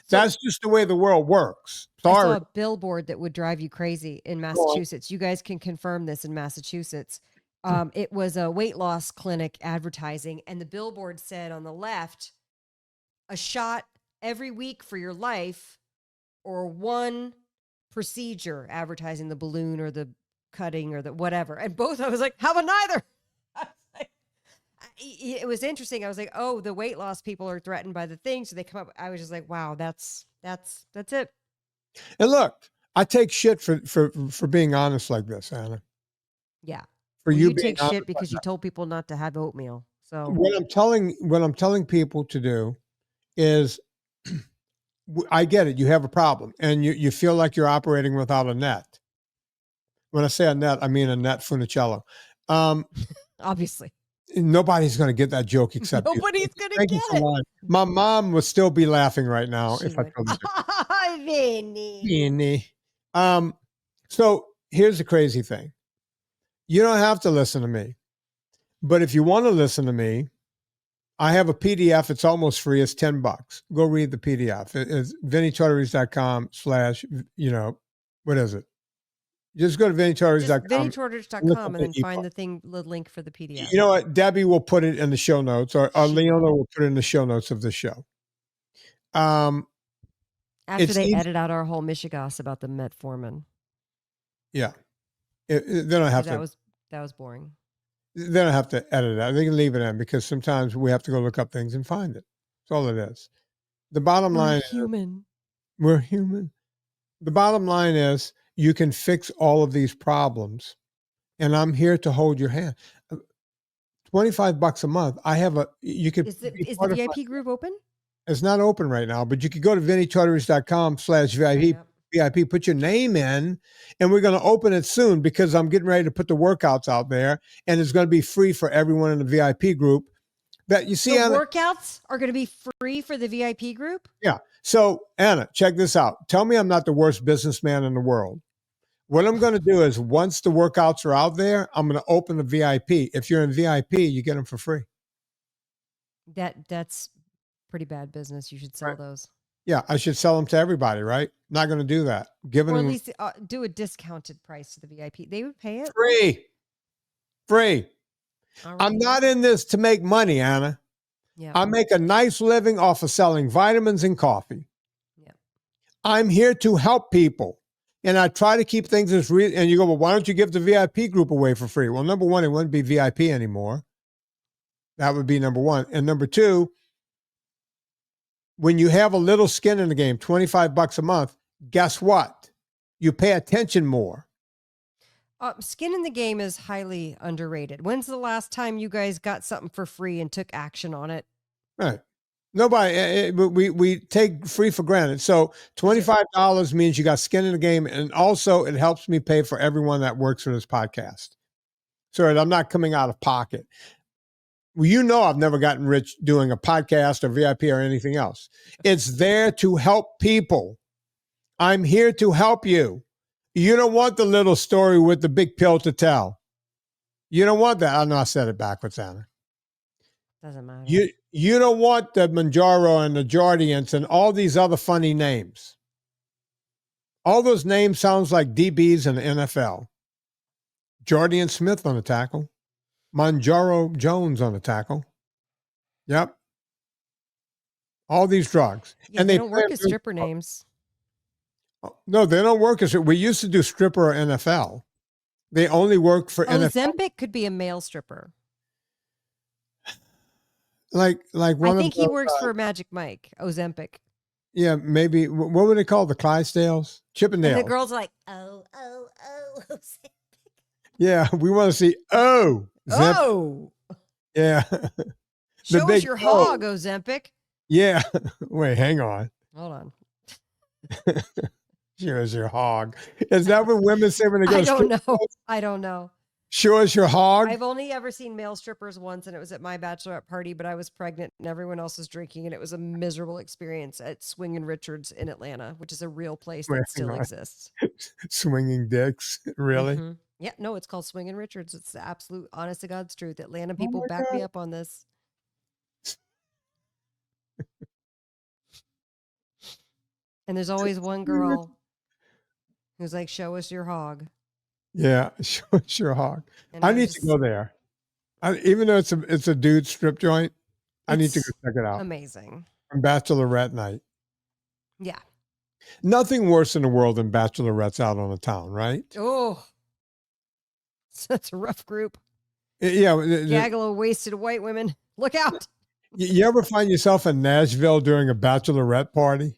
That's just the way the world works. Sorry. I saw a billboard that would drive you crazy in Massachusetts. You guys can confirm this in Massachusetts. It was a weight loss clinic advertising, and the billboard said on the left, a shot every week for your life, or one procedure, advertising the balloon or the cutting or the whatever. And both, I was like, how about neither? It was interesting. I was like, oh, the weight loss people are threatened by the thing. So they come up. I was just like, wow, that's it. And look, I take shit for being honest like this, Anna. Yeah. For you being take shit honest because like you told people not to have oatmeal. So what I'm telling people to do is, I get it. You have a problem and you feel like you're operating without a net. When I say a net, I mean a net funicello. Obviously. Nobody's going to get that joke except nobody's going to get it. My mom would still be laughing right now She if would. I told her. Vinnie. Vinnie. So here's the crazy thing. You don't have to listen to me. But if you want to listen to me, I have a PDF. It's almost free. It's $10. Go read the PDF. It's VinnieTortorich.com / what is it? Just go to VinnieTortorich.com. VinnieTortorich.com and then find the link for the PDF. You know what? Debbie will put it in the show notes, or Leona will put it in the show notes of the show. After they edit out our whole Michigas about the metformin. Yeah. They don't have to. That was boring. They don't have to edit it out. They can leave it in because sometimes we have to go look up things and find it. That's all it is. The bottom line is we're human. The bottom line is you can fix all of these problems, and I'm here to hold your hand. $25 a month. I have you could. Is the VIP group open? It's not open right now, but you could go to VinnieTortorich.com /VIP, put your name in, and we're going to open it soon because I'm getting ready to put the workouts out there, and it's going to be free for everyone in the VIP group. That you see, Anna, workouts are going to be free for the VIP group? Yeah. So, Anna, check this out. Tell me I'm not the worst businessman in the world. What I'm going to do is once the workouts are out there, I'm going to open the VIP. If you're in VIP, you get them for free. That's pretty bad business. You should sell those. Yeah, I should sell them to everybody, right? Not going to do that. Or at least do a discounted price to the VIP. They would pay it? Free. Right. I'm not in this to make money, Anna. Yeah. I make a nice living off of selling vitamins and coffee. Yeah. I'm here to help people. And I try to keep things as real. And you go, well, why don't you give the VIP group away for free? Well, number one, it wouldn't be VIP anymore. That would be number one. And number two, when you have a little skin in the game, $25 a month, guess what? You pay attention more. Skin in the game is highly underrated. When's the last time you guys got something for free and took action on it? Right. Nobody, we take free for granted. So $25 means you got skin in the game. And also it helps me pay for everyone that works for this podcast. So I'm not coming out of pocket. Well, you know, I've never gotten rich doing a podcast or VIP or anything else. It's there to help people. I'm here to help you. You don't want the little story with the big pill to tell. You don't want that. I know I said it backwards, Anna. Doesn't matter. You don't want the Manjaro and the Jardiance and all these other funny names. All those names sounds like DBs in the NFL. Jardiance Smith on the tackle. Manjaro Jones on the tackle. Yep. All these drugs. Yeah, and they don't work as stripper names. No, they don't work as, we used to do stripper or NFL. They only work for NFL. Ozempic could be a male stripper. Like one I think he works for Magic Mike, Ozempic. Yeah, maybe. What would they call the Clydesdales? Chippendales. And the girls are like, Ozempic. Yeah, we want to see, Zempic. Yeah. Show us your hog, Ozempic. Yeah. Wait, hang on. Hold on. Sure as your hog. Is that what women say when they go I to don't strip know. clubs? I don't know. Sure as your hog? I've only ever seen male strippers once, and it was at my bachelorette party, but I was pregnant and everyone else was drinking, and it was a miserable experience at Swingin' Richards in Atlanta, which is a real place that still exists. Swinging dicks. Really? Mhm. Yeah, no, it's called Swingin' Richards. It's the absolute honest to God's truth. Atlanta Oh people my back me God. up on this. And there's always one girl who's like, show us your hog. Yeah, sure as your hog. And I I'm need to just, go there. Even though it's a dude strip joint, I need to it's go check it out. amazing. On Bachelorette night. Yeah. Nothing worse in the world than bachelorettes out on the town, right? Oh, that's a rough group. Yeah. Gaggle of wasted white women. Look out. You ever find yourself in Nashville during a bachelorette party?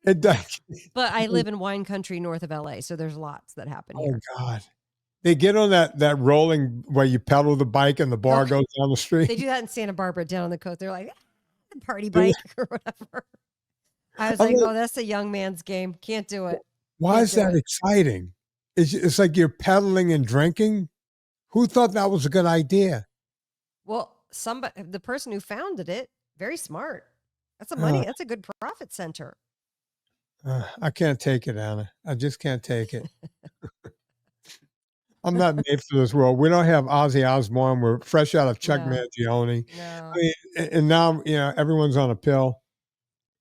It does. But I live in wine country north of LA, so there's lots that happen Oh here. God. They get on that rolling where you pedal the bike and the bar goes down the street. They do that in Santa Barbara down on the coast. They're like, party bike or whatever. I was like, oh, that's a young man's game. Can't do it. Why is that exciting? It's like you're pedaling and drinking. Who thought that was a good idea? Well, the person who founded it, very smart. That's that's a good profit center. I can't take it, Anna. I just can't take it. I'm not made for this world. We don't have Ozzy Osbourne. We're fresh out of Chuck Mangione. No. I mean, and now, everyone's on a pill.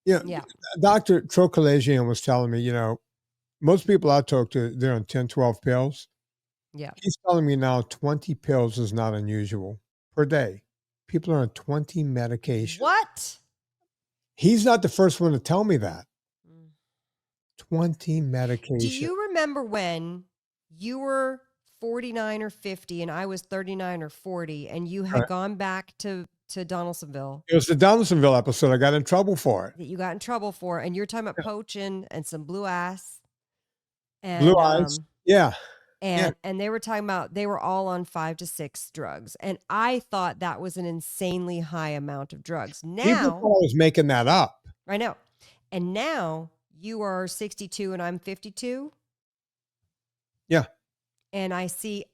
Yeah. Dr. Trocalagian was telling me, most people I talk to, they're on 10, 12 pills. Yeah. He's telling me now 20 pills is not unusual per day. People are on 20 medications. What? He's not the first one to tell me that. 20 medications. Do you remember when you were 49 or 50 and I was 39 or 40 and you had gone back to Donaldsonville? It was the Donaldsonville episode. I got in trouble for it. That you got in trouble for, and you're talking about poaching and some blue ass. And, blue eyes. Yeah. And they were talking about they were all on 5 to 6 drugs. And I thought that was an insanely high amount of drugs. Now people thought I was making that up. I know. And now you are 62 and I'm 52. Yeah. And I see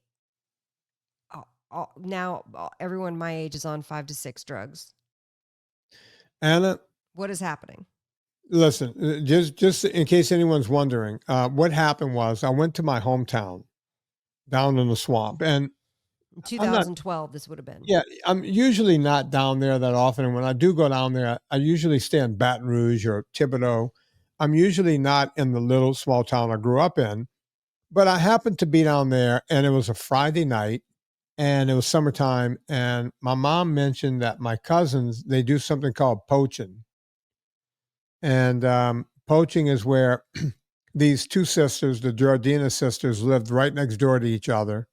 now everyone my age is on 5 to 6 drugs. Anna, what is happening? Listen, just in case anyone's wondering, what happened was I went to my hometown down in the swamp, and 2012 this would have been. Yeah, I'm usually not down there that often, and when I do go down there, I usually stay in Baton Rouge or Thibodaux. I'm usually not in the little small town I grew up in, but I happened to be down there, and it was a Friday night, and it was summertime, and my mom mentioned that my cousins, they do something called poaching. And poaching is where these two sisters, the Jardiance sisters, lived right next door to each other,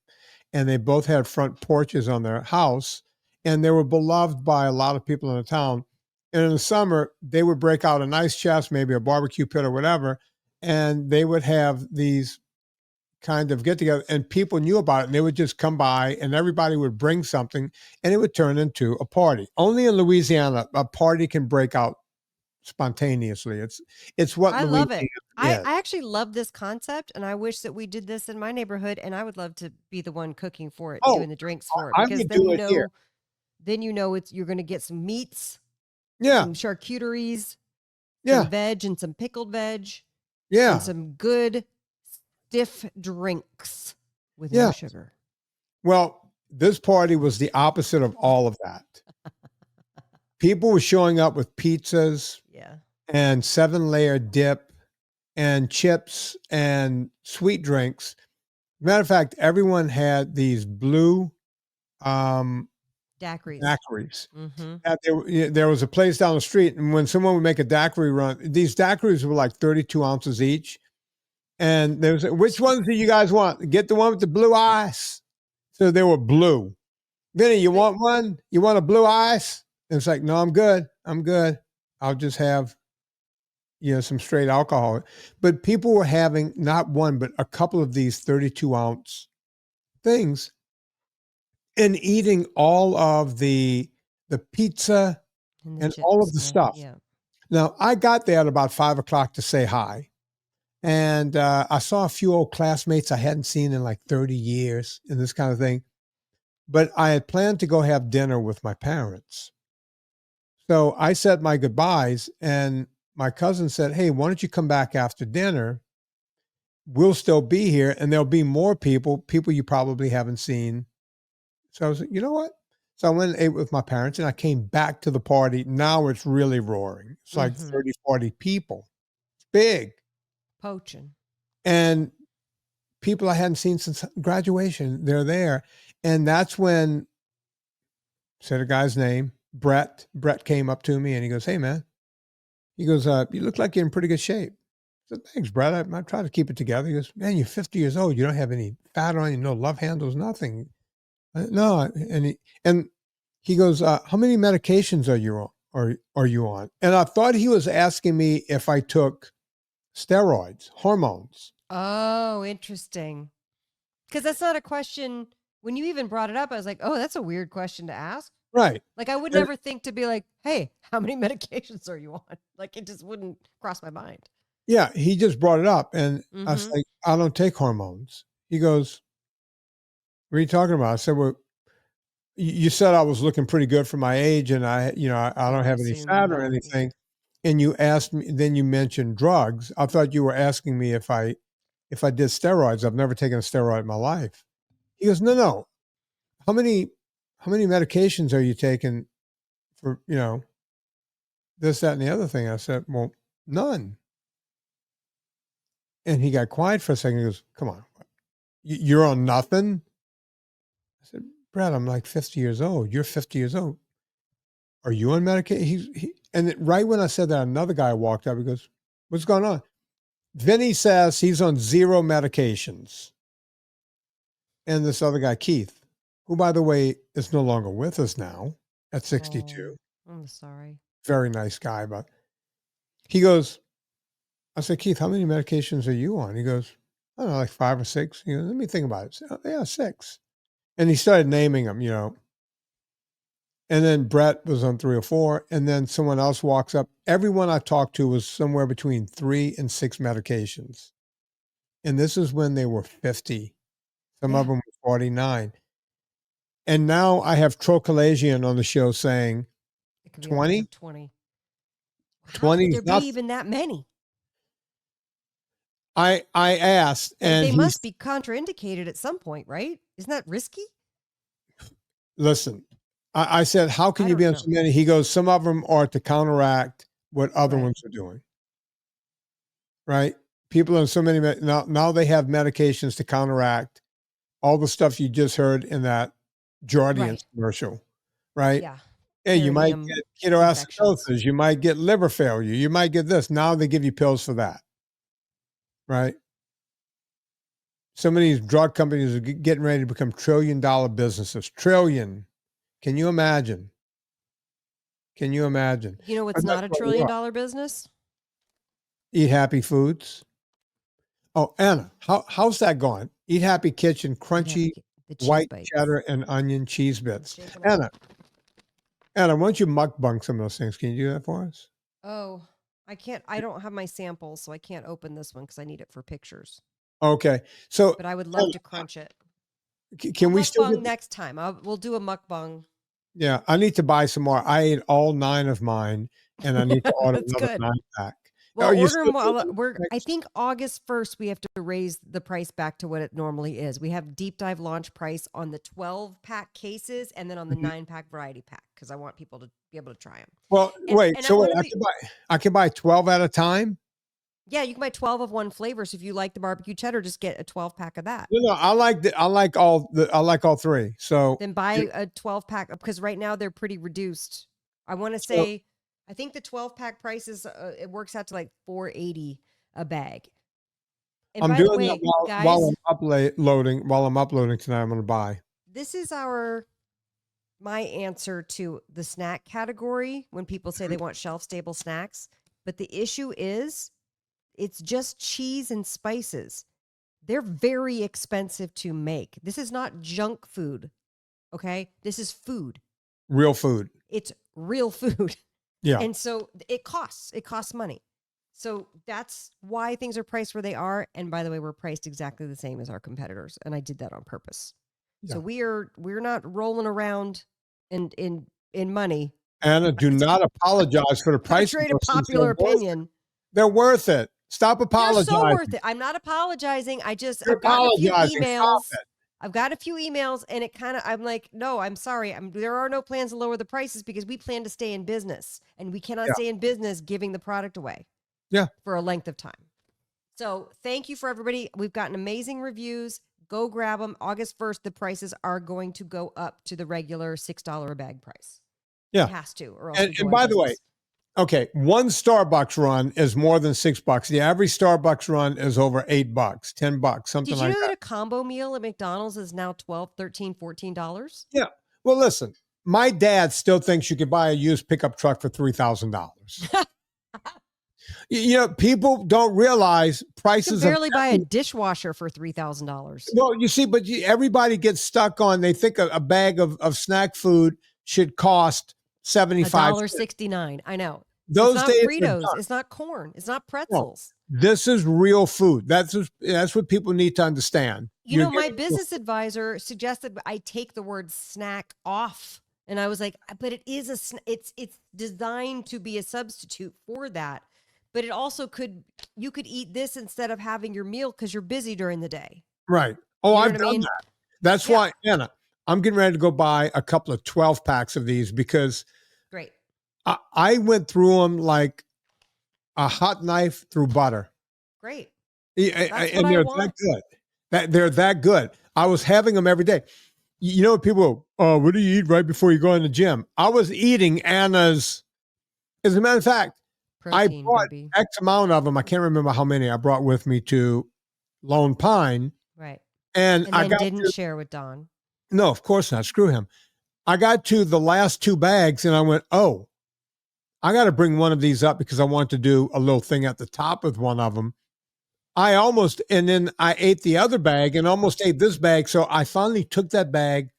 and they both had front porches on their house, and they were beloved by a lot of people in the town. And in the summer, they would break out a nice chest, maybe a barbecue pit or whatever, and they would have these kind of get together, and people knew about it, and they would just come by, and everybody would bring something, and it would turn into a party. Only in Louisiana, a party can break out spontaneously. It's what I Louisiana love it. is. I actually love this concept, and I wish that we did this in my neighborhood, and I would love to be the one cooking for it, doing the drinks for it, because then you know you're going to get some meats, some charcuteries, some veg and some pickled veg, and some good stiff drinks with no sugar. Well, this party was the opposite of all of that. People were showing up with pizzas and 7-layer dip and chips and sweet drinks. Matter of fact, everyone had these blue daiquiris. Mm-hmm. There was a place down the street, and when someone would make a daiquiri run, these daiquiris were like 32 ounces each. And there was, which ones do you guys want? Get the one with the blue ice. So they were blue. Vinnie, you want one? You want a blue ice? And it's like, no, I'm good. I'll just have, some straight alcohol. But people were having not one, but a couple of these 32-ounce things and eating all of the pizza and all of the stuff. Yeah. Now, I got there at about 5 o'clock to say hi. And I saw a few old classmates I hadn't seen in like 30 years and this kind of thing. But I had planned to go have dinner with my parents. So I said my goodbyes, and my cousin said, "Hey, why don't you come back after dinner? We'll still be here, and there'll be more people you probably haven't seen." So I was like, you know what? So I went and ate with my parents, and I came back to the party. Now it's really roaring. It's like 30, 40 people. It's big. Poaching. And people I hadn't seen since graduation, they're there. And that's when, said a guy's name, Brett. Brett came up to me and he goes, "Hey, man." He goes, "You look like you're in pretty good shape." I said, "Thanks, Brett. I try to keep it together." He goes, "Man, you're 50 years old. You don't have any fat on you, no love handles, nothing." No. And he goes, "How many medications are you on? Are you on?" And I thought he was asking me if I took steroids, hormones. Oh, interesting. Because that's not a question. When you even brought it up, I was like, oh, that's a weird question to ask. Right. Like, I would And never think to be like, hey, how many medications are you on? Like, it just wouldn't cross my mind. yeah, he just brought it up. And I was Mm-hmm. like, "I don't take hormones." He goes, "What are you talking about?" I said, "Well, you said I was looking pretty good for my age, and I Yeah, don't I have any assume you fat or were. Yeah. anything." And you asked me, then you mentioned drugs. I thought you were asking me if I did steroids. I've never taken a steroid in my life. He goes, "No, no. How many medications are you taking for, this, that, and the other thing?" I said, "Well, none." And he got quiet for a second. He goes, "Come on, you're on nothing?" I said, "Brad, I'm like 50 years old. You're 50 years old. Are you on medication?" And right when I said that, another guy walked up. He goes, "What's going on?" Vinnie says he's on 0 medications. And this other guy, Keith, who, by the way, is no longer with us now at 62, Oh, I'm sorry. very nice guy, but he goes, I said, "Keith, how many medications are you on?" He goes, "I don't know, like 5 or 6. He goes, let me think about it." I said, "Oh, yeah, 6. And he started naming them. And then Brett was on 3 or 4. And then someone else walks up. Everyone I talked to was somewhere between 3 and 6 medications. And this is when they were 50. Some of them were 49. And now I have Trocalazian on the show saying It could be upwards 20. of 20. How 20 could is there be not. even that many? I asked, and They he's, must be contraindicated at some point, right? Isn't that risky? listen, I said, "How can I you be don't on know. so many?" He goes, "Some of them are to counteract what other Right. ones are doing." Right? People on so many now they have medications to counteract all the stuff you just heard in that Jardiance Right. commercial. Right? Yeah. Hey, you might Perineum get infections. ketoacidosis, you might get liver failure, you might get this. Now they give you pills for that. Right? Some of these drug companies are getting ready to become $1 trillion businesses. Trillion. Can you imagine? Can you imagine? You know what's But that's not a what we are. $1 trillion business? Eat Happy Foods. Oh, Anna, how's that going? Eat Happy Kitchen, You'd have crunchy the cheese white bites. cheddar and onion cheese I'm bits. shaking them up. Anna, why don't you mukbang some of those things? Can you do that for us? Oh, I can't. I don't have my samples, so I can't open this one because I need it for pictures. Okay. So, But I would love Anna, to crunch it. can we We'll still mukbang get? next time. We'll do a mukbang. Yeah, I need to buy some more. I ate all 9 of mine, and I need to order That's another good. 9-pack. Well, Are you order still them while doing we're. I next? think August 1st we have to raise the price back to what it normally is. We have deep dive launch price on the 12-pack cases and then on the Mhm. 9-pack variety pack because I want people to be able to try them. Well, And wait. and I So wait, want to be. I can buy 12 at a time. Yeah, you can buy 12 of one flavor. So if you like the barbecue cheddar, just get a 12-pack of that. No, no, I like all 3. So, Then buy a 12-pack because right now they're pretty reduced. I want to so say I think the 12-pack price is it works out to like $4.80 a bag. And I'm by the doing that way, while guys, I'm uploading. While I'm uploading tonight, I'm going to buy. this is my answer to the snack category when people say they want shelf stable snacks. But the issue is it's just cheese and spices. They're very expensive to make. This is not junk food. Okay. This is food. Real food. It's real food. Yeah. And so it costs money. So that's why things are priced where they are. And by the way, we're priced exactly the same as our competitors. And I did that on purpose. Yeah. So we're not rolling around in money. Anna, do not apologize for the price. Trade a popular opinion. They're worth it. Stop apologizing. They're so worth it. I'm not apologizing. I've gotten a few emails. I've got a few emails, and it kind of, I'm like, no, I'm sorry. There are no plans to lower the prices because we plan to stay in business, and we cannot stay in business giving the product away. Yeah. For a length of time. So thank you for everybody. We've gotten amazing reviews. Go grab them. August 1st, the prices are going to go up to the regular $6 a bag price. Yeah. It has to. Or else and by the way, okay, one Starbucks run is more than $6. The average Starbucks run is over $8, $10, something like that. Did you know that a combo meal at McDonald's is now $12, $13, $14? Yeah. Well, listen, my dad still thinks you could buy a used pickup truck for $3,000. You know, people don't realize prices. You can barely buy a dishwasher for $3,000. Well, you see, but everybody gets stuck on, they think a bag of snack food should cost $1.69. I know. Those it's not days Fritos. It's not corn. It's not pretzels. No, this is real food. That's what people need to understand. You know, my business advisor suggested I take the word snack off. And I was like, but it is it's designed to be a substitute for that. But it also you could eat this instead of having your meal because you're busy during the day. Right. Oh, I've done that. That's why, Anna, I'm getting ready to go buy a couple of 12 packs of these because great. I went through them like a hot knife through butter. Great. And they're that good. They're that good. I was having them every day. You know, people go, what do you eat right before you go in the gym? I was eating Anna's, as a matter of fact, protein, I bought X amount of them. I can't remember how many I brought with me to Lone Pine. Right. And I didn't share with Don. No, of course not. Screw him. I got to the last 2 bags and I went, oh, I got to bring one of these up because I want to do a little thing at the top with one of them. And then I ate the other bag and almost ate this bag. So I finally took that bag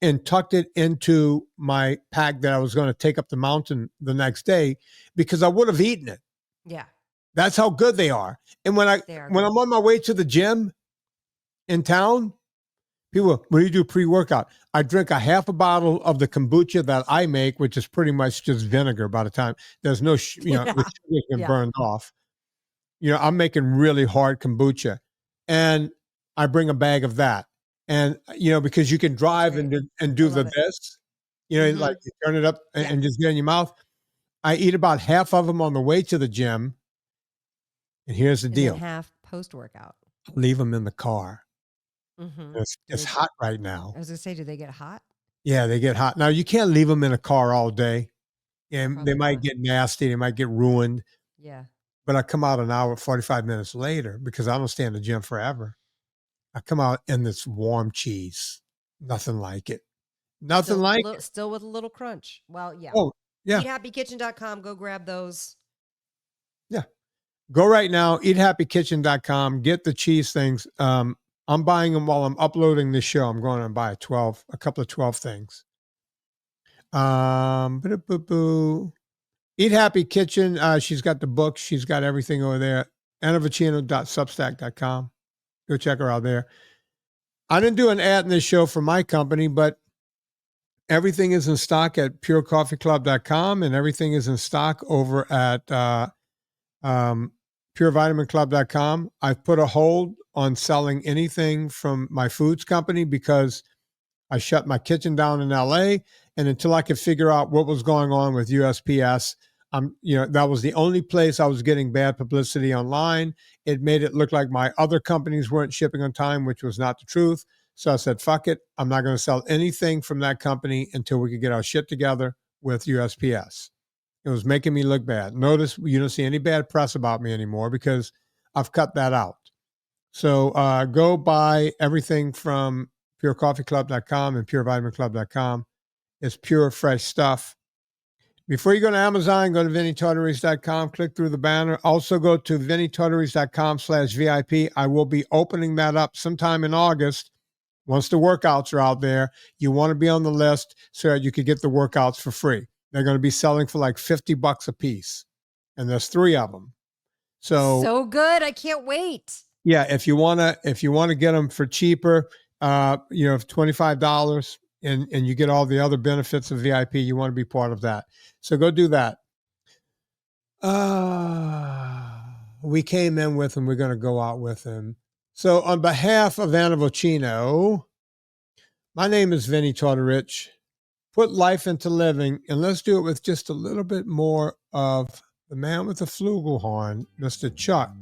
and tucked it into my pack that I was going to take up the mountain the next day because I would have eaten it. Yeah. That's how good they are. And when I'm on my way to the gym in town, people, when you do pre-workout, I drink a half a bottle of the kombucha that I make, which is pretty much just vinegar by the time there's no, the sugar's been burned off. You know, I'm making really hard kombucha and I bring a bag of that. And, you know, because you can drive and do this, you know, like you turn it up and just get in your mouth. I eat about half of them on the way to the gym. And here's the deal. Half post-workout. Leave them in the car. Mm-hmm. It's hot right now. I was going to say, do they get hot? Yeah, they get hot. Now, you can't leave them in a car all day. Yeah, they might get nasty. They might get ruined. Yeah. But I come out an hour, 45 minutes later because I don't stay in the gym forever. I come out in this warm cheese. Nothing like it. Still with a little crunch. Well, yeah. Oh, yeah. EatHappyKitchen.com. Go grab those. Yeah. Go right now. EatHappyKitchen.com. Get the cheese things. I'm buying them while I'm uploading this show. I'm going to buy a couple of 12 things. Eat Happy Kitchen. She's got the books. She's got everything over there. AnnaVocino.substack.com. Go check her out there. I didn't do an ad in this show for my company, but everything is in stock at purecoffeeclub.com and everything is in stock over at purevitaminclub.com. I've put a hold on selling anything from my foods company because I shut my kitchen down in LA. And until I could figure out what was going on with USPS, that was the only place I was getting bad publicity online. It made it look like my other companies weren't shipping on time, which was not the truth. So I said, fuck it. I'm not going to sell anything from that company until we could get our shit together with USPS. It was making me look bad. Notice you don't see any bad press about me anymore because I've cut that out. So go buy everything from purecoffeeclub.com and purevitaminclub.com. It's pure, fresh stuff. Before you go to Amazon, go to VinnieTortorich.com, click through the banner. Also go to VinnieTortorich.com/VIP. I will be opening that up sometime in August. Once the workouts are out there, you want to be on the list so that you could get the workouts for free. They're going to be selling for like $50 a piece. And there's 3 of them. So good. I can't wait. Yeah, if you wanna get them for cheaper, $25, and you get all the other benefits of VIP, you want to be part of that. So go do that. We came in with him. We're going to go out with him. So on behalf of Anna Vocino, my name is Vinnie Tortorich. Put life into living, and let's do it with just a little bit more of the man with the flugelhorn, Mr. Chuck